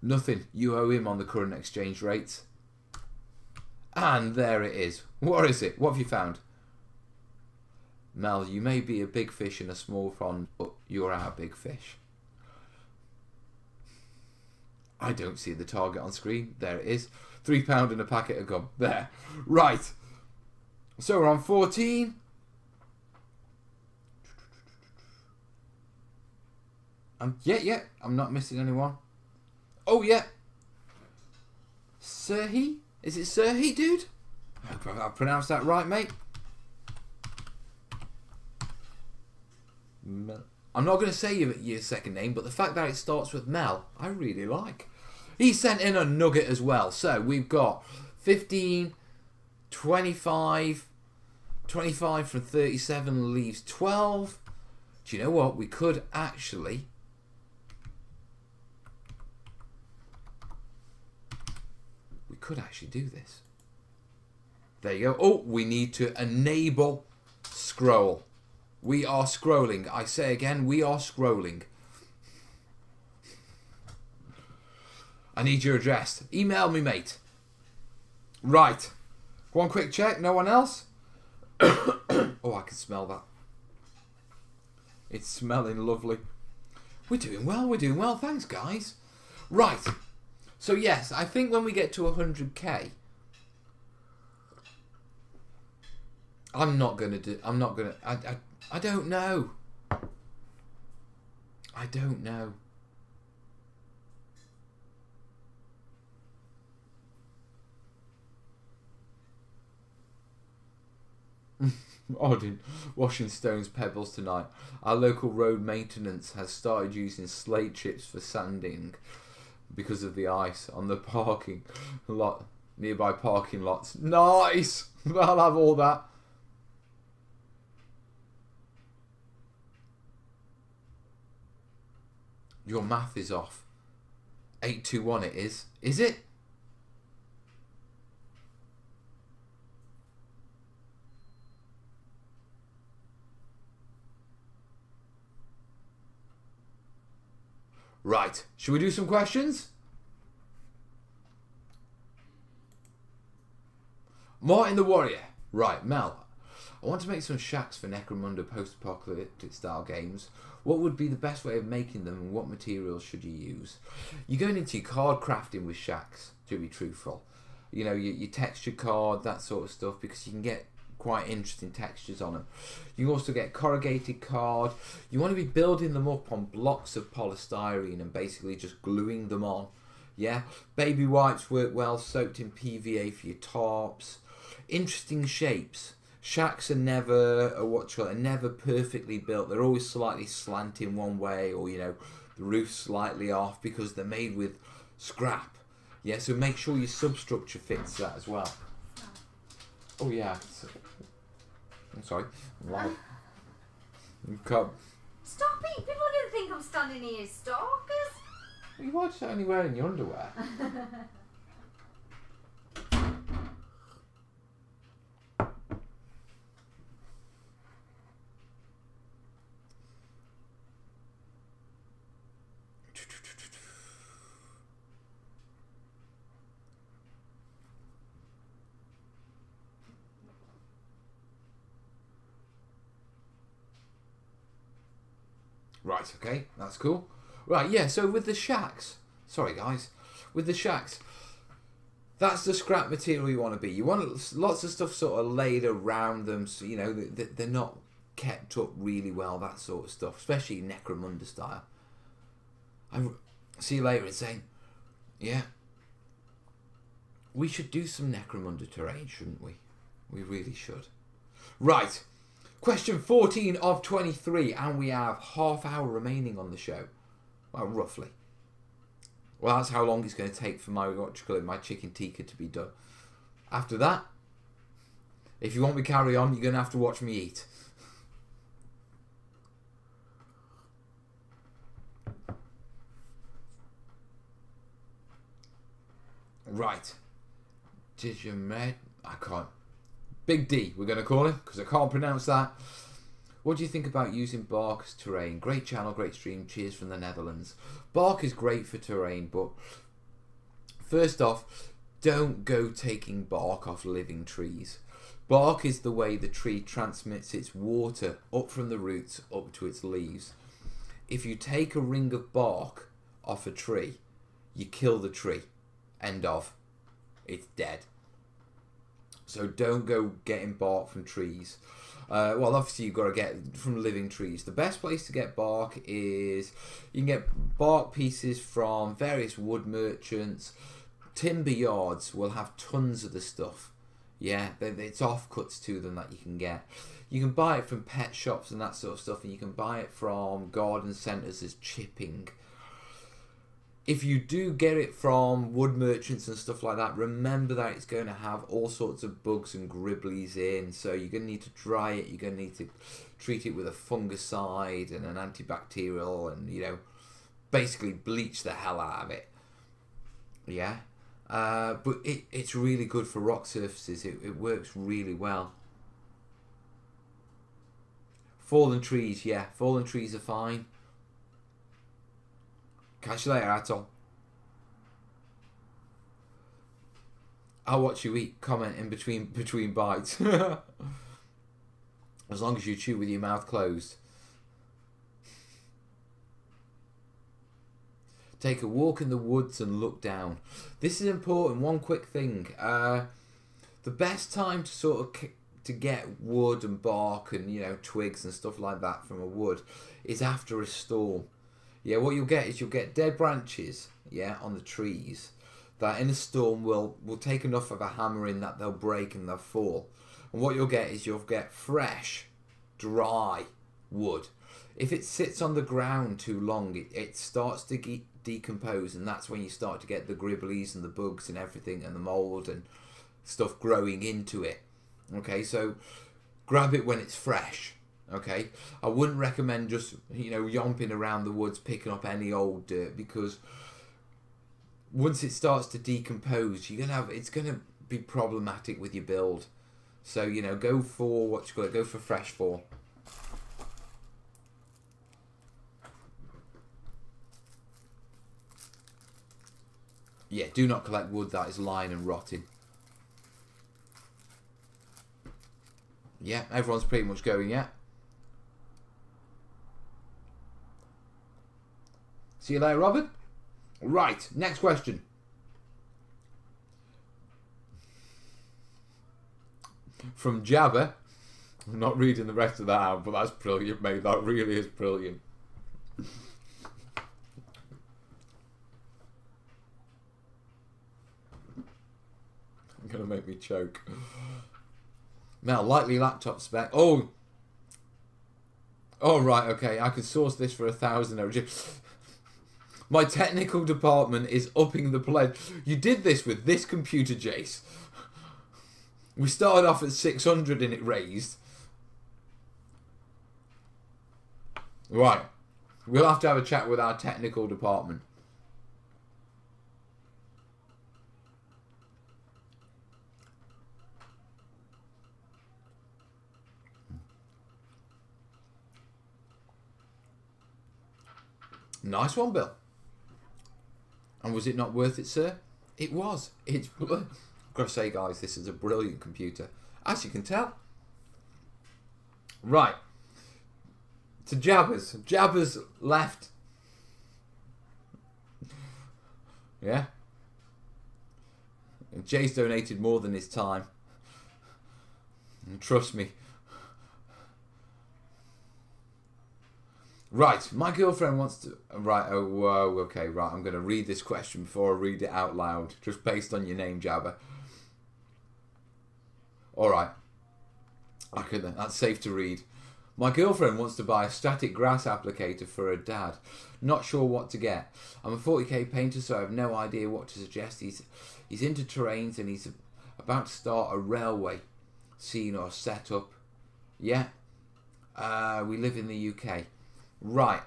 Nothing. You owe him on the current exchange rates. And there it is. What is it? What have you found? Mel, you may be a big fish in a small pond, but you're our big fish. I don't see the target on screen. There it is. £3 in a packet of gum. There. Right. So we're on 14. Yeah, I'm not missing anyone. Oh, yeah. Serhi? Is it Serhi, dude? I hope I pronounced that right, mate. I'm not going to say your second name, but the fact that it starts with Mel, I really like. He sent in a nugget as well. So we've got 15, 25 from 37 leaves 12. Do you know what? We could actually do this. There you go. Oh, we need to enable scroll. We are scrolling. I say again, we are scrolling. I need your address. Email me, mate. Right. One quick check. No one else? Oh, I can smell that. It's smelling lovely. We're doing well. We're doing well. Thanks, guys. Right. So, yes, I think when we get to 100k, I don't know. I don't know. Odin, washing stones pebbles tonight. Our local road maintenance has started using slate chips for sanding because of the ice on the parking lot, nearby parking lots. Nice! I'll have all that. Your math is off. 821 it is. Is it? Right. Should we do some questions? Martin the Warrior. Right, Mel. I want to make some shacks for Necromunda post-apocalyptic style games. What would be the best way of making them and what materials should you use? You're going into your card crafting with shacks, to be truthful. You know, your texture card, that sort of stuff, because you can get quite interesting textures on them. You can also get corrugated card. You want to be building them up on blocks of polystyrene and basically just gluing them on. Yeah, baby wipes work well, soaked in PVA for your tarps. Interesting shapes. Shacks are never never perfectly built. They're always slightly slanting one way, or you know, the roof's slightly off because they're made with scrap. Yeah, so make sure your substructure fits that as well. Oh yeah. I'm sorry. I'm loud. Come. Stop it! People are going to think I'm standing here as stalkers. You are just only wearing your underwear. Right, okay, that's cool. Right, yeah, so with the shacks, sorry guys, with the shacks, that's the scrap material you want to be. You want lots of stuff sort of laid around them, so you know they're not kept up really well, that sort of stuff, especially Necromunda style. I see you later. It's saying, yeah, we should do some Necromunda terrain, shouldn't we? We really should. Right. Question 14 of 23, and we have half hour remaining on the show. Well, roughly. Well, that's how long it's going to take for my chicken tikka to be done. After that, if you want me to carry on, you're going to have to watch me eat. Right. Digimed, I can't. Big D, we're going to call him, because I can't pronounce that. What do you think about using bark as terrain? Great channel, great stream. Cheers from the Netherlands. Bark is great for terrain, but first off, don't go taking bark off living trees. Bark is the way the tree transmits its water up from the roots up to its leaves. If you take a ring of bark off a tree, you kill the tree. End of. It's dead. So don't go getting bark from trees. Well, obviously you've got to get from living trees. The best place to get bark is you can get bark pieces from various wood merchants. Timber yards will have tons of the stuff. Yeah, it's offcuts to them that you can get. You can buy it from pet shops and that sort of stuff, and you can buy it from garden centres as chipping. If you do get it from wood merchants and stuff like that, remember that it's going to have all sorts of bugs and gribblies in. So you're going to need to dry it. You're going to need to treat it with a fungicide and an antibacterial and, you know, basically bleach the hell out of it. Yeah. But it's really good for rock surfaces. It works really well. Fallen trees, yeah. Fallen trees are fine. Catch you later, Atoll. I'll watch you eat. Comment in between bites. As long as you chew with your mouth closed. Take a walk in the woods and look down. This is important. One quick thing. The best time to sort of to get wood and bark and, you know, twigs and stuff like that from a wood is after a storm. Yeah, what you'll get is you'll get dead branches, yeah, on the trees that in a storm will take enough of a hammering that they'll break and they'll fall. And what you'll get is you'll get fresh, dry wood. If it sits on the ground too long, it starts to decompose, and that's when you start to get the gribblies and the bugs and everything and the mould and stuff growing into it. Okay, so grab it when it's fresh. Okay, I wouldn't recommend just, you know, yomping around the woods picking up any old dirt, because once it starts to decompose, it's gonna be problematic with your build. So, you know, go for go for fresh fall. Yeah, do not collect wood that is lying and rotting. Yeah, everyone's pretty much going, yeah. See you later, Robert. Right, next question. From Jabba. I'm not reading the rest of that out, but that's brilliant, mate. That really is brilliant. Gonna make me choke. Now, likely laptop spec. Oh, right, okay. I could source this for 1,000 euros. My technical department is upping the pledge. You did this with this computer, Jace. We started off at 600 and it raised. Right. We'll have to have a chat with our technical department. Nice one, Bill. And was it not worth it, sir? It was. It's... I've got to say, guys, this is a brilliant computer. As you can tell. Right. To Jabbers. Jabbers left. Yeah. And Jay's donated more than his time. And trust me. Right, my girlfriend wants to... Right, oh, whoa, okay, right. I'm going to read this question before I read it out loud. Just based on your name, Jabba. Alright. Okay then, that's safe to read. My girlfriend wants to buy a static grass applicator for her dad. Not sure what to get. I'm a 40k painter, so I have no idea what to suggest. He's into terrains and he's about to start a railway scene or setup. Yeah. We live in the UK. Right,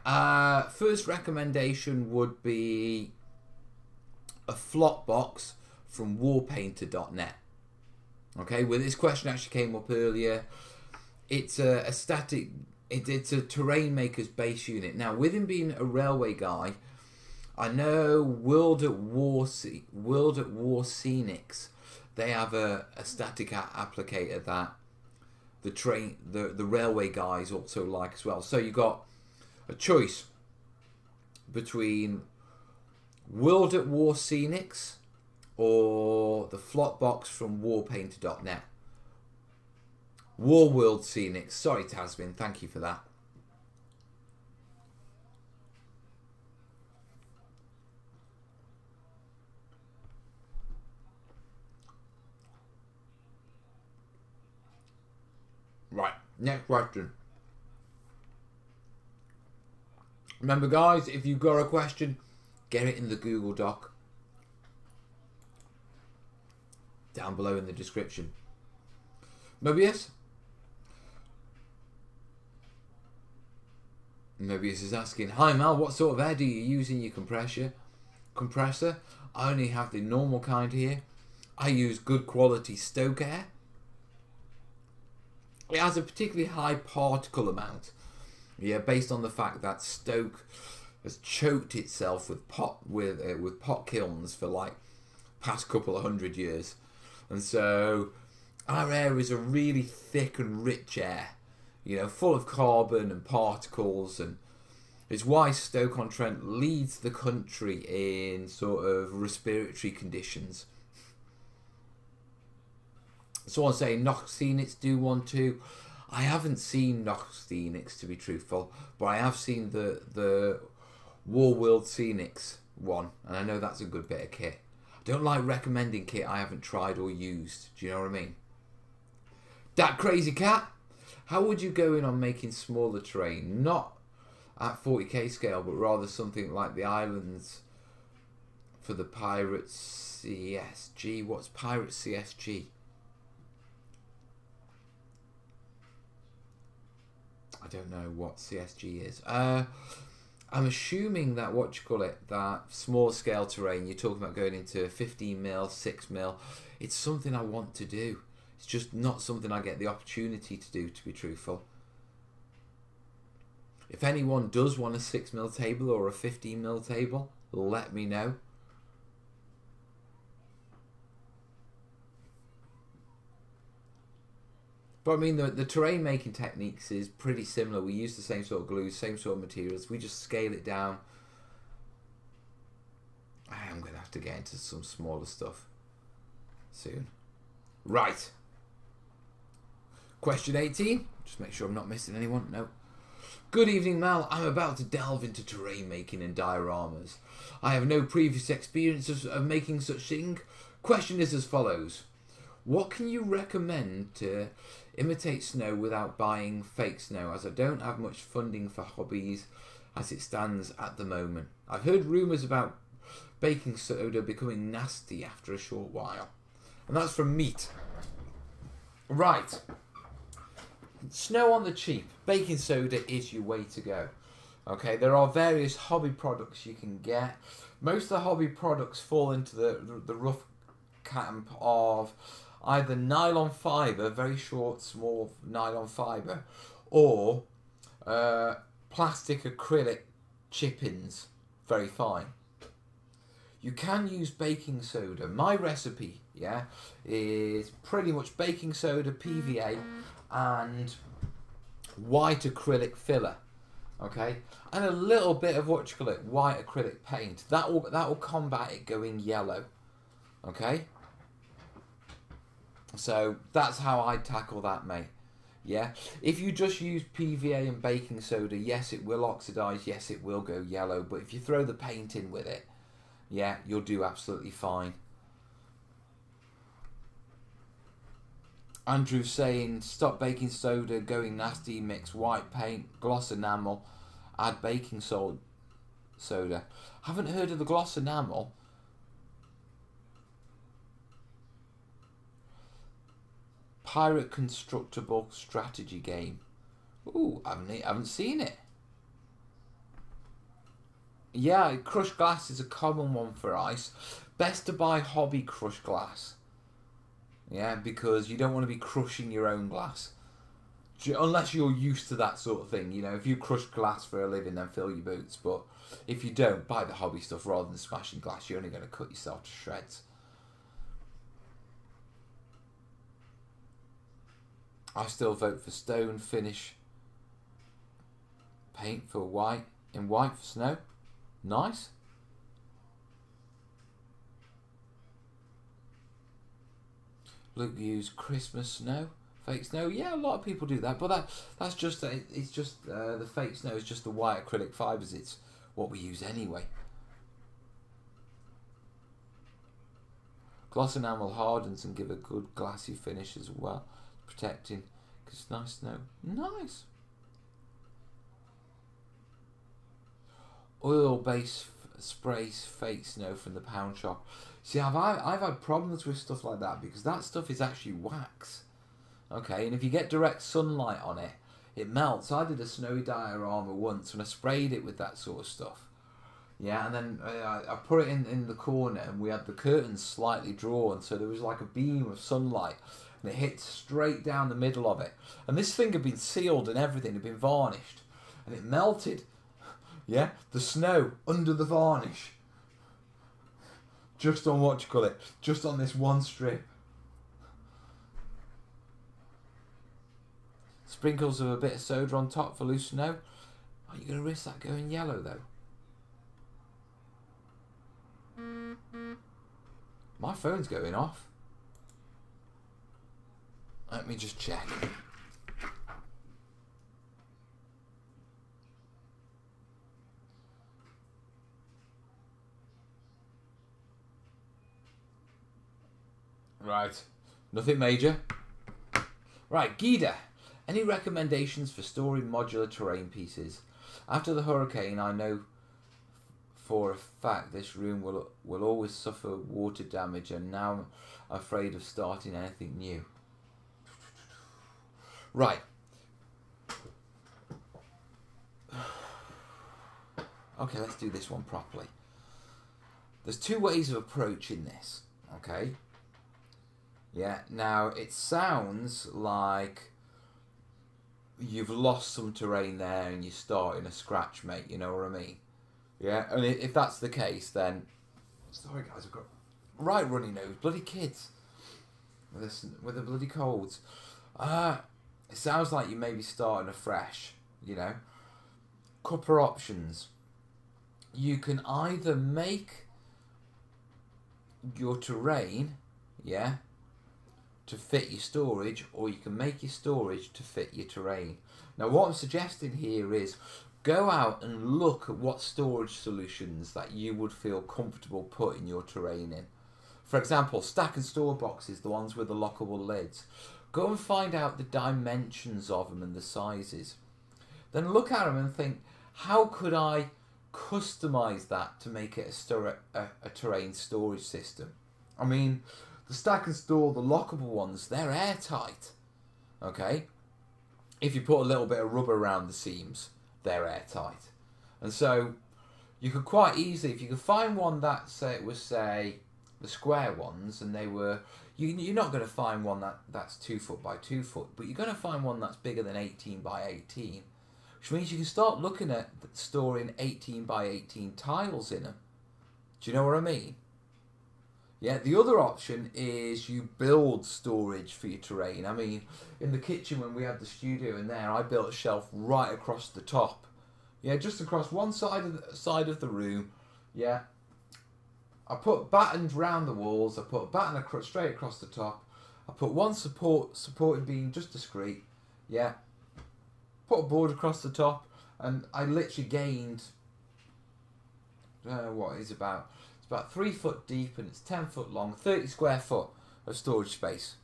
first recommendation would be a flop box from warpainter.net. Okay, well this question actually came up earlier. It's a static, it's a terrain maker's base unit. Now with him being a railway guy, I know World at War Scenics, they have a static applicator that the railway guys also like as well. So you got a choice between World at War Scenics or the flop box from warpainter.net. War World Scenics. Sorry, Tasmin. Thank you for that. Right. Next question. Remember, guys, if you've got a question, get it in the Google Doc. Down below in the description. Mobius? Mobius is asking, hi Mal, what sort of air do you use in your compressor? I only have the normal kind here. I use good quality Stoke air. It has a particularly high particle amount. Yeah, based on the fact that Stoke has choked itself with pot kilns for like past couple of 100 years, and so our air is a really thick and rich air, you know, full of carbon and particles, and it's why Stoke-on-Trent leads the country in sort of respiratory conditions. Someone saying Knox Scenics do one too. I haven't seen Knox Scenics, to be truthful, but I have seen the War World Scenics one, and I know that's a good bit of kit. I don't like recommending kit I haven't tried or used. Do you know what I mean? That Crazy Cat, how would you go in on making smaller terrain? Not at 40k scale, but rather something like the islands for the Pirate CSG. What's Pirate CSG? I don't know what CSG is. I'm assuming that, that small scale terrain, you're talking about going into 15 mil, 6 mil. It's something I want to do. It's just not something I get the opportunity to do, to be truthful. If anyone does want a 6 mil table or a 15 mil table, let me know. But I mean, the terrain making techniques is pretty similar. We use the same sort of glues, same sort of materials. We just scale it down. I am going to have to get into some smaller stuff soon. Right. Question 18. Just make sure I'm not missing anyone. No. Good evening, Mal. I'm about to delve into terrain making and dioramas. I have no previous experience of making such thing. Question is as follows. What can you recommend to imitate snow without buying fake snow, as I don't have much funding for hobbies as it stands at the moment. I've heard rumours about baking soda becoming nasty after a short while. And that's from meat. Right. Snow on the cheap. Baking soda is your way to go. Okay, there are various hobby products you can get. Most of the hobby products fall into the rough camp of either nylon fibre, very short, small nylon fibre, or plastic acrylic chip-ins, very fine. You can use baking soda. My recipe, yeah, is pretty much baking soda, PVA, and white acrylic filler. Okay, and a little bit of what you call it, white acrylic paint. That will combat it going yellow. Okay, so that's how I tackle that, mate. Yeah, if you just use PVA and baking soda, yes, it will oxidize. Yes, it will go yellow. But if you throw the paint in with it, yeah, you'll do absolutely fine. Andrew's saying, stop baking soda going nasty, mix white paint, gloss enamel, add baking soda. Haven't heard of the gloss enamel. Pirate constructible strategy game. Ooh, I haven't seen it. Yeah, crushed glass is a common one for ice. Best to buy hobby crushed glass. Yeah, because you don't want to be crushing your own glass. Unless you're used to that sort of thing. You know, if you crush glass for a living, then fill your boots. But if you don't, buy the hobby stuff rather than smashing glass. You're only going to cut yourself to shreds. I still vote for stone finish paint for white. In white for snow. Nice. Luke used Christmas snow, fake snow. Yeah, a lot of people do that, but that's just it's just the fake snow is just the white acrylic fibres. It's what we use anyway. Gloss enamel hardens and give a good glassy finish as well, protecting because it's nice snow. Nice. Oil-based sprays fake snow from the pound shop. See, I've had problems with stuff like that because that stuff is actually wax. Okay, and if you get direct sunlight on it, it melts. I did a snowy diorama once and I sprayed it with that sort of stuff. Yeah, and then I put it in the corner and we had the curtains slightly drawn, so there was like a beam of sunlight and it hit straight down the middle of it. And this thing had been sealed and everything, had been varnished, and it melted. Yeah, the snow under the varnish. Just on what you call it, just on this one strip. Sprinkles of a bit of soda on top for loose snow. Are you going to risk that going yellow though? My phone's going off. Let me just check. Right, nothing major. Right, Gida, any recommendations for storing modular terrain pieces? After the hurricane, I know for a fact this room will always suffer water damage, and now I'm afraid of starting anything new. Right. Okay, let's do this one properly. There's two ways of approaching this, okay? Yeah, now it sounds like you've lost some terrain there and you're starting a scratch, mate, you know what I mean? Yeah, and if that's the case, then... Sorry guys, I've got right runny nose, bloody kids with the bloody colds. It sounds like you may be starting afresh, you know? Couple options. You can either make your terrain, yeah, to fit your storage, or you can make your storage to fit your terrain. Now what I'm suggesting here is go out and look at what storage solutions that you would feel comfortable putting your terrain in. For example, stack and store boxes, the ones with the lockable lids. Go and find out the dimensions of them and the sizes. Then look at them and think, how could I customize that to make it a terrain storage system? I mean, the stack and store, the lockable ones, they're airtight. Okay? If you put a little bit of rubber around the seams, they're airtight. And so you could quite easily, if you could find one that, say, it was, say, the square ones, and they were, you're not going to find one that's 2 foot by 2 foot, but you're going to find one that's bigger than 18 by 18, which means you can start looking at storing 18 by 18 tiles in them. Do you know what I mean? Yeah, the other option is you build storage for your terrain. I mean, in the kitchen when we had the studio in there, I built a shelf right across the top. Yeah, just across one side of the room. Yeah. I put battens round the walls. I put a batten straight across the top. I put one supporting beam just discreet. Yeah. Put a board across the top, and I literally gained what is about. It's about 3 foot deep and it's 10 foot long, 30 square foot of storage space.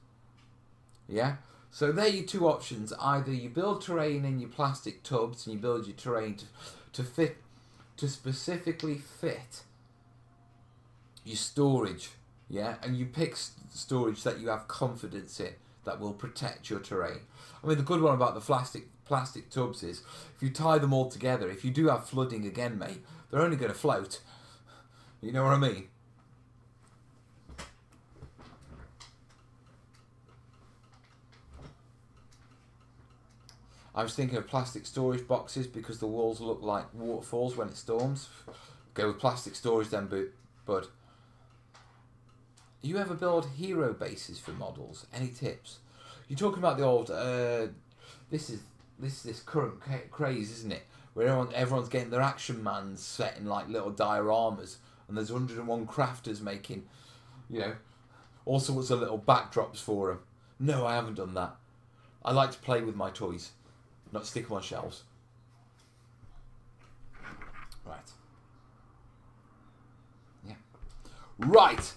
Yeah. So there are your two options. Either you build terrain in your plastic tubs and you build your terrain to specifically fit your storage, yeah, and you pick storage that you have confidence in that will protect your terrain. I mean, the good one about the plastic tubs is if you tie them all together, if you do have flooding again, mate, they're only going to float. You know what I mean? I was thinking of plastic storage boxes because the walls look like waterfalls when it storms. Go with plastic storage then, bud. You ever build hero bases for models? Any tips? You're talking about the old. This is current craze, isn't it? Where everyone's getting their action mans set in like little dioramas, and there's 101 crafters making, you know, all sorts of little backdrops for them. No, I haven't done that. I like to play with my toys, not stick them on shelves. Right. Yeah. Right.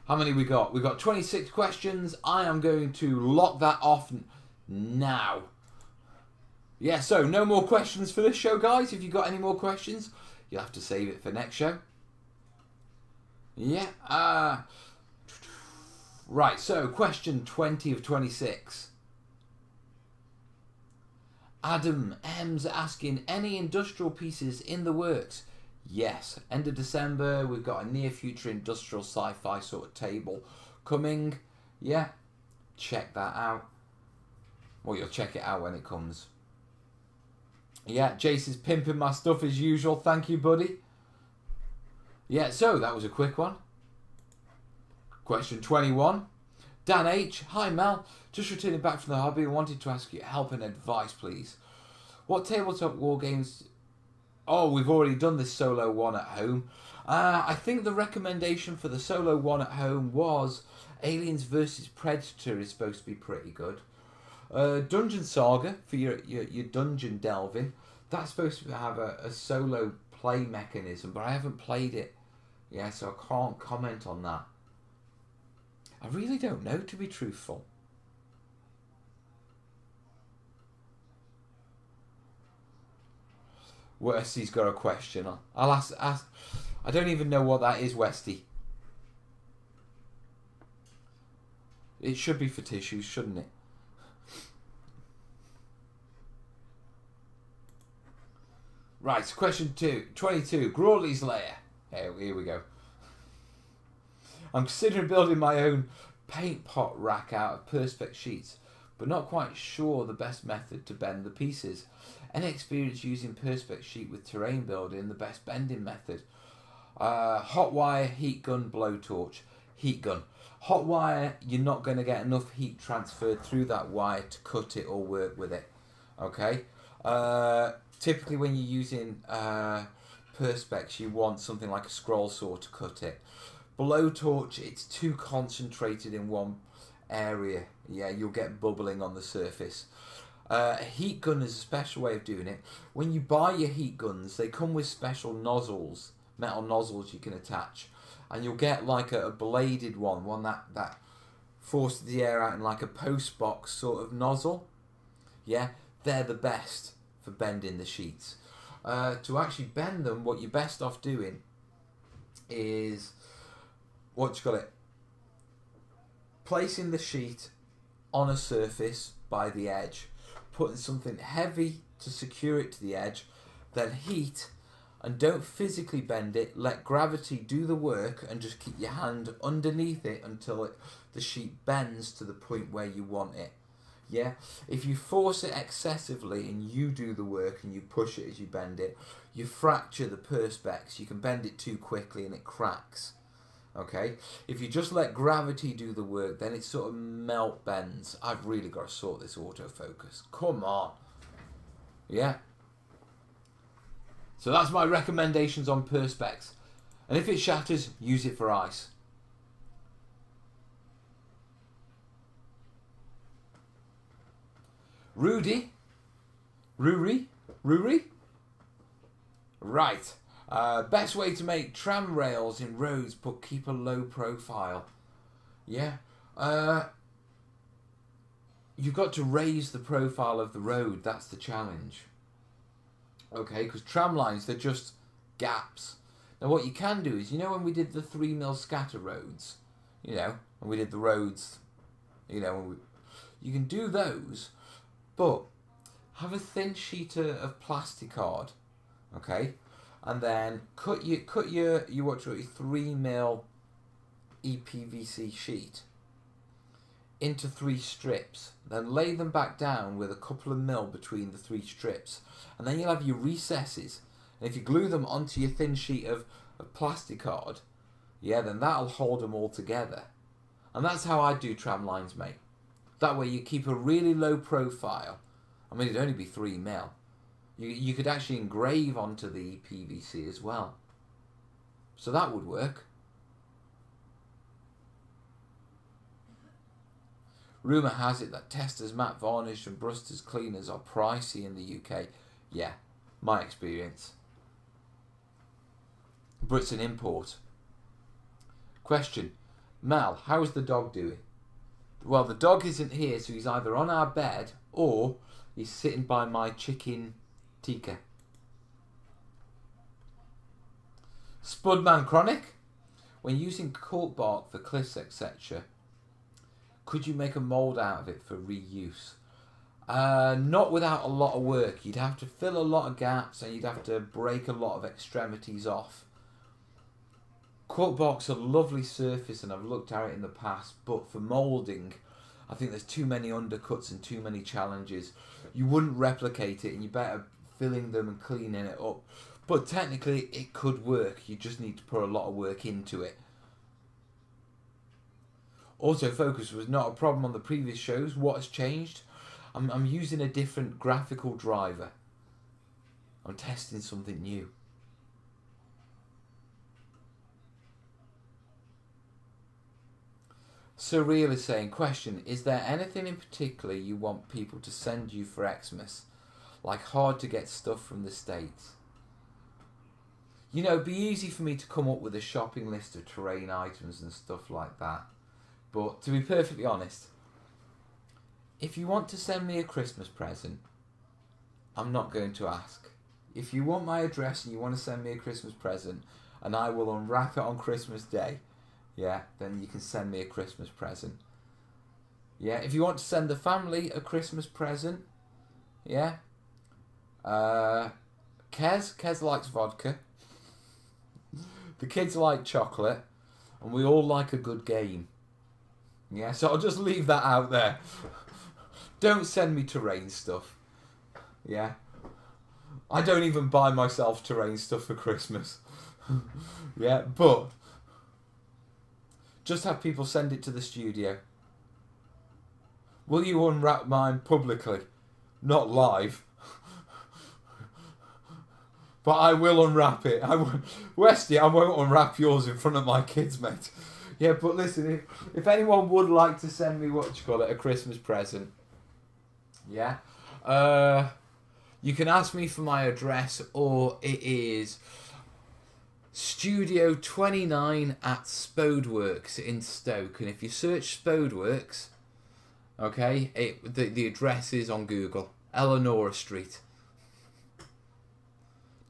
How many we got? We got 26 questions. I am going to lock that off now. Yeah, so no more questions for this show, guys. If you've got any more questions, you'll have to save it for next show. Yeah. Right, so question 20 of 26. Adam M's asking, any industrial pieces in the works? Yes, end of December, we've got a near future industrial sci-fi sort of table coming. Yeah, check that out. Well, you'll check it out when it comes. Yeah, Jason's pimping my stuff as usual. Thank you, buddy. Yeah, so that was a quick one. Question 21. Dan H. Hi, Mel. Just returning back from the hobby and wanted to ask you help and advice, please. What tabletop war games... Oh, we've already done this solo one at home. I think the recommendation for the solo one at home was Aliens vs Predator is supposed to be pretty good. Dungeon Saga for your dungeon delving. That's supposed to have a solo play mechanism, but I haven't played it. Yeah, so I can't comment on that. I really don't know, to be truthful. Westy's got a question. I'll ask. I don't even know what that is, Westy. It should be for tissues, shouldn't it? Right, question 22. Grawley's Lair. Here we go. I'm considering building my own paint pot rack out of Perspex sheets, but not quite sure the best method to bend the pieces. Any experience using Perspex sheet with terrain building, the best bending method? Hot wire, heat gun, blowtorch. Heat gun. Hot wire, you're not going to get enough heat transferred through that wire to cut it or work with it. Okay? Typically when you're using Perspex, you want something like a scroll saw to cut it. Blowtorch, it's too concentrated in one area. Yeah, you'll get bubbling on the surface. A heat gun is a special way of doing it. When you buy your heat guns, they come with special nozzles, metal nozzles you can attach. And you'll get like a bladed one that forces the air out in like a post box sort of nozzle. Yeah, they're the best for bending the sheets. to actually bend them, what you're best off doing is, placing the sheet on a surface by the edge, putting something heavy to secure it to the edge, then heat, and don't physically bend it, let gravity do the work, and just keep your hand underneath it until the sheet bends to the point where you want it. Yeah, if you force it excessively and you do the work and you push it as you bend it, you fracture the perspex. You can bend it too quickly and it cracks. Okay, if you just let gravity do the work, then it sort of melt bends. I've really got to sort this autofocus. Come on. Yeah. So that's my recommendations on perspex. And if it shatters, use it for ice. Ruri? Right. Best way to make tram rails in roads, but keep a low profile. Yeah. You've got to raise the profile of the road. That's the challenge. Okay, because tram lines, they're just gaps. Now what you can do is, you know when we did the 3mm scatter roads, you know, and we did the roads, you know, you can do those, but have a thin sheet of plasticard, okay, and then cut your 3mm EPVC sheet into 3 strips, then lay them back down with a couple of mil between the 3 strips, and then you'll have your recesses, and if you glue them onto your thin sheet of plasticard, yeah, then that'll hold them all together. And that's how I do tram lines, mate. That way you keep a really low profile. I mean, it'd only be 3mm. You could actually engrave onto the PVC as well. So that would work. Rumour has it that Testors, matte varnish and Brusters cleaners are pricey in the UK. Yeah, my experience. But it's an import. Question. Mal, how's the dog doing? Well, the dog isn't here, so he's either on our bed or he's sitting by my chicken tikka. Spudman Chronic. When using cork bark for cliffs, etc., could you make a mould out of it for reuse? Not without a lot of work. You'd have to fill a lot of gaps and you'd have to break a lot of extremities off. Cork bark's a lovely surface and I've looked at it in the past, but for moulding, I think there's too many undercuts and too many challenges. You wouldn't replicate it and you're better filling them and cleaning it up. But technically it could work. You just need to put a lot of work into it. Autofocus was not a problem on the previous shows. What has changed? I'm using a different graphical driver. I'm testing something new. Surreal is saying, question, is there anything in particular you want people to send you for Xmas? Like hard to get stuff from the States? You know, it'd be easy for me to come up with a shopping list of terrain items and stuff like that. But to be perfectly honest, if you want to send me a Christmas present, I'm not going to ask. If you want my address and you want to send me a Christmas present, and I will unwrap it on Christmas Day, yeah, then you can send me a Christmas present. Yeah, if you want to send the family a Christmas present, yeah, Kez likes vodka, the kids like chocolate, and we all like a good game. Yeah, so I'll just leave that out there. Don't send me terrain stuff. Yeah. I don't even buy myself terrain stuff for Christmas. Yeah, but just have people send it to the studio. Will you unwrap mine publicly? Not live. But I will unwrap it. Westy, I won't unwrap yours in front of my kids, mate. Yeah, but listen, if anyone would like to send me, a Christmas present, yeah, you can ask me for my address, or it is Studio 29 at Spodeworks in Stoke. And if you search Spodeworks, okay, the address is on Google, Eleanor Street.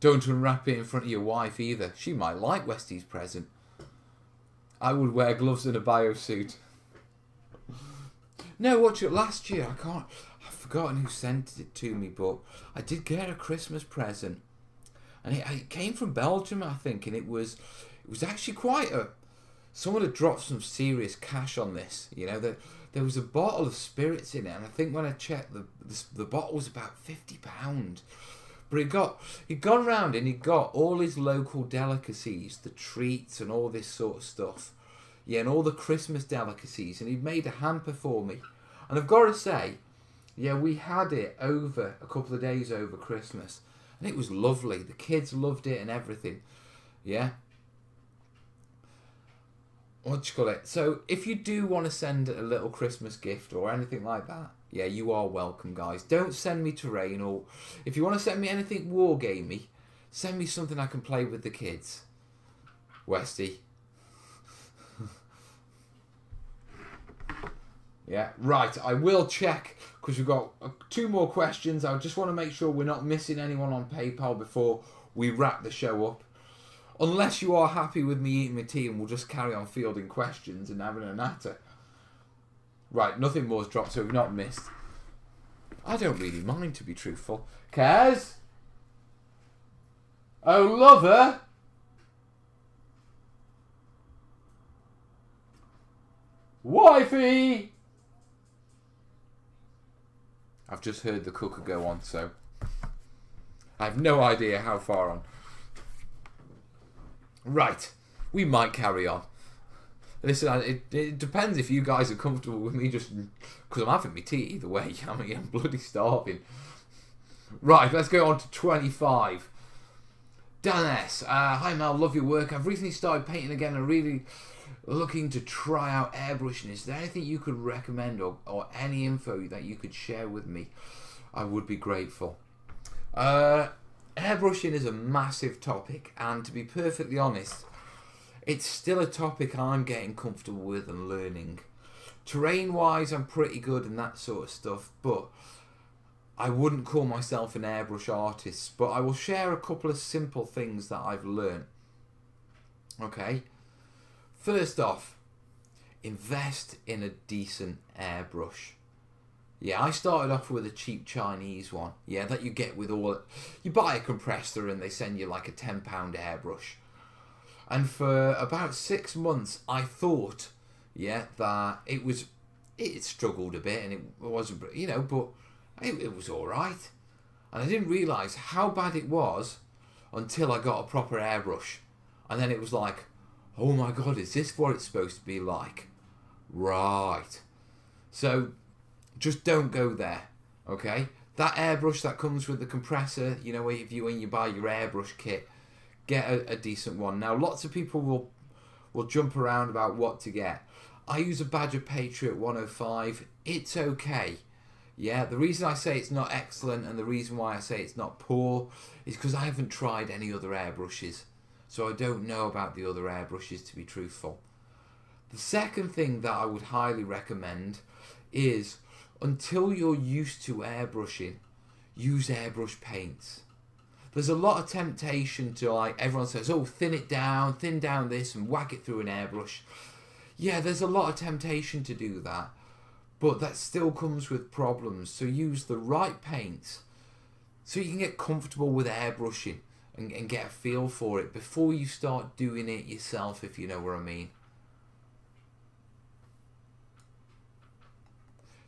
Don't unwrap it in front of your wife either. She might like Westy's present. I would wear gloves and a biosuit. No, watch it last year. I've forgotten who sent it to me, but I did get a Christmas present. And it came from Belgium, I think, and it was actually quite a... Someone had dropped some serious cash on this. You know, there was a bottle of spirits in it, and I think when I checked, the bottle was about £50. But he'd gone round and he'd got all his local delicacies, the treats and all this sort of stuff. Yeah, and all the Christmas delicacies, and he'd made a hamper for me. And I've got to say, yeah, we had it over a couple of days over Christmas, and it was lovely. The kids loved it and everything. Yeah. What do you call it? So if you do want to send a little Christmas gift or anything like that, yeah, you are welcome, guys. Don't send me terrain, or if you want to send me anything wargamey, send me something I can play with the kids. Westy. Yeah, right. I will check because we've got 2 more questions. I just want to make sure we're not missing anyone on PayPal before we wrap the show up. Unless you are happy with me eating my tea and we'll just carry on fielding questions and having a natter. Right, nothing more's dropped, so we've not missed. I don't really mind, to be truthful. Kaz? Oh, lover? Wifey? I've just heard the cooker go on, so I have no idea how far on. Right, we might carry on. Listen, it depends if you guys are comfortable with me just... Because I'm having my tea either way. I'm bloody starving. Right, let's go on to 25. Dan S. Hi Mel, love your work. I've recently started painting again and really looking to try out airbrushing. Is there anything you could recommend or any info that you could share with me? I would be grateful. Airbrushing is a massive topic, and to be perfectly honest, it's still a topic I'm getting comfortable with and learning. Terrain wise, I'm pretty good and that sort of stuff, but I wouldn't call myself an airbrush artist. But I will share a couple of simple things that I've learned. Okay, first off, invest in a decent airbrush. Yeah, I started off with a cheap Chinese one. Yeah, that you get with all... You buy a compressor and they send you like a £10 airbrush. And for about 6 months, I thought, yeah, that it struggled a bit and it wasn't, you know, but it was all right. And I didn't realise how bad it was until I got a proper airbrush. And then it was like, oh my God, is this what it's supposed to be like? Right. So just don't go there, okay? That airbrush that comes with the compressor, you know, when you buy your airbrush kit, get a decent one. Now, lots of people will jump around about what to get. I use a Badger Patriot 105. It's okay. Yeah, the reason I say it's not excellent and the reason why I say it's not poor is because I haven't tried any other airbrushes. So I don't know about the other airbrushes, to be truthful. The second thing that I would highly recommend is, until you're used to airbrushing, use airbrush paints. There's a lot of temptation to, like, everyone says, oh, thin down this and whack it through an airbrush. Yeah, there's a lot of temptation to do that, but that still comes with problems. So use the right paints so you can get comfortable with airbrushing and get a feel for it before you start doing it yourself, if you know what I mean.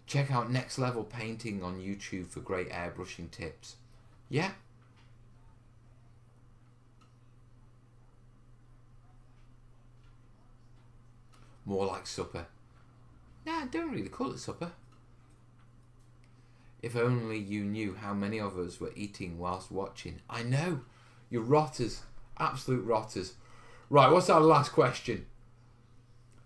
Check out Next Level Painting on YouTube for great airbrushing tips. Yeah? More like supper. Nah, don't really call it supper. If only you knew how many of us were eating whilst watching. I know. You're rotters. Absolute rotters. Right, what's our last question?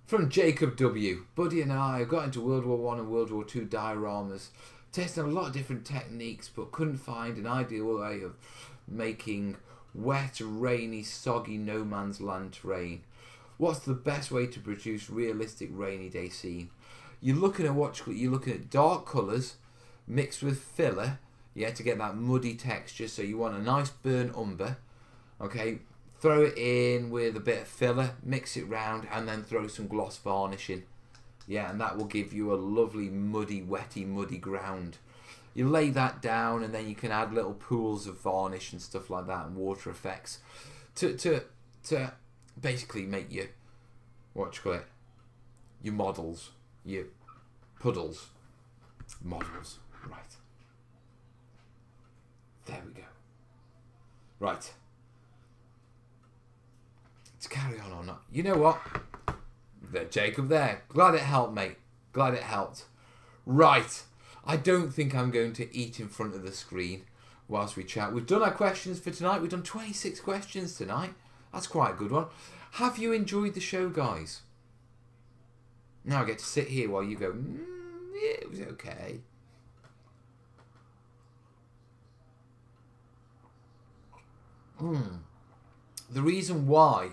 From Jacob W. Buddy and I got into World War I and World War II dioramas, testing a lot of different techniques, but couldn't find an ideal way of making wet, rainy, soggy, no man's land terrain. What's the best way to produce realistic rainy day scene? You're looking at dark colours mixed with filler. Yeah, to get that muddy texture. So you want a nice burnt umber. Okay, throw it in with a bit of filler, mix it round, and then throw some gloss varnish in. Yeah, and that will give you a lovely muddy ground. You lay that down, and then you can add little pools of varnish and stuff like that, and water effects to basically make your, what you call it, your models, your puddles, models. Right. There we go. Right. Let's carry on or not. You know what? There, Jacob there. Glad it helped, mate. Glad it helped. Right. I don't think I'm going to eat in front of the screen whilst we chat. We've done our questions for tonight. We've done 26 questions tonight. That's quite a good one. Have you enjoyed the show, guys? Now I get to sit here while you go, yeah, it was okay. The reason why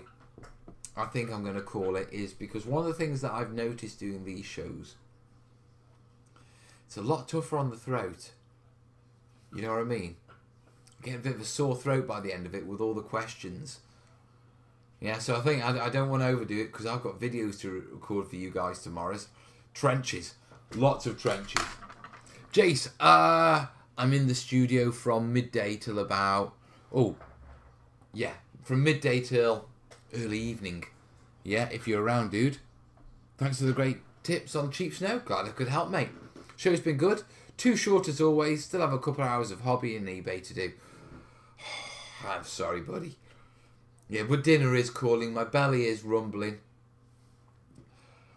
I think I'm going to call it is because one of the things that I've noticed doing these shows, it's a lot tougher on the throat. You know what I mean? I get a bit of a sore throat by the end of it with all the questions. Yeah, so I think I don't want to overdo it because I've got videos to record for you guys tomorrow's. Trenches. Lots of trenches. Jace, I'm in the studio from midday till about... Oh, yeah. From midday till early evening. Yeah, if you're around, dude. Thanks for the great tips on cheap snow. Glad I could help, mate. Show's been good. Too short as always. Still have a couple of hours of hobby and eBay to do. I'm sorry, buddy. Yeah, but dinner is calling. My belly is rumbling.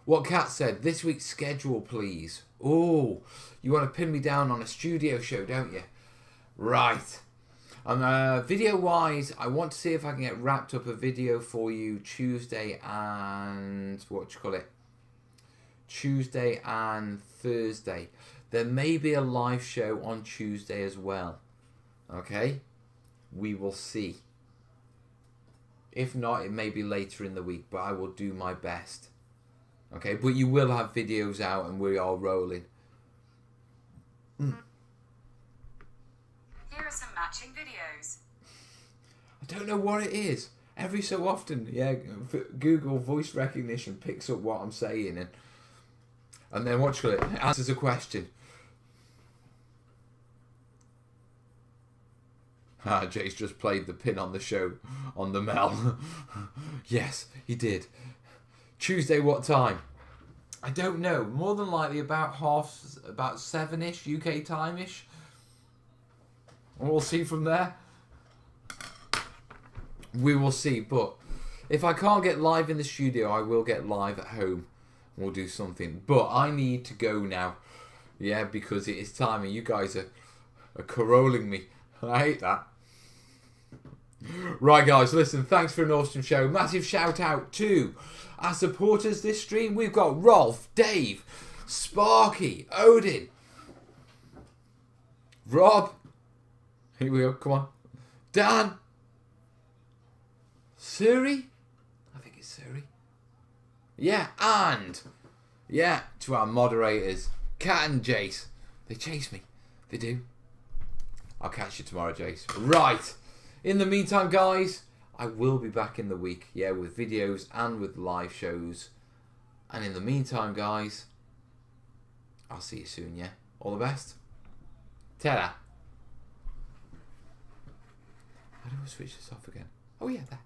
What Kat said, this week's schedule, please. Oh, you want to pin me down on a studio show, don't you? Right. Video-wise, I want to see if I can get wrapped up a video for you Tuesday and... Tuesday and Thursday. There may be a live show on Tuesday as well. Okay? We will see. If not, it may be later in the week, but I will do my best. Okay, but you will have videos out and we are rolling. Here are some matching videos. I don't know what it is. Every so often, yeah, Google voice recognition picks up what I'm saying and then what it answers a question. Jace just played the pin on the show on the Mel. Yes, he did. Tuesday, what time? I don't know. More than likely about 7ish UK time-ish. And we'll see from there. We will see. But if I can't get live in the studio, I will get live at home. We'll do something. But I need to go now. Yeah, because it is time and you guys are corolling me. I hate that. Right, guys, listen, thanks for an awesome show. Massive shout out to our supporters this stream. We've got Rolf, Dave, Sparky, Odin, Rob. Here we go, come on. Dan. Suri? I think it's Suri. Yeah, and yeah, to our moderators, Kat and Jace. They chase me. They do. I'll catch you tomorrow, Jace. Right. In the meantime, guys, I will be back in the week, yeah, with videos and with live shows. And in the meantime, guys, I'll see you soon, yeah? All the best. Ta-da. How do I switch this off again? Oh, yeah, there.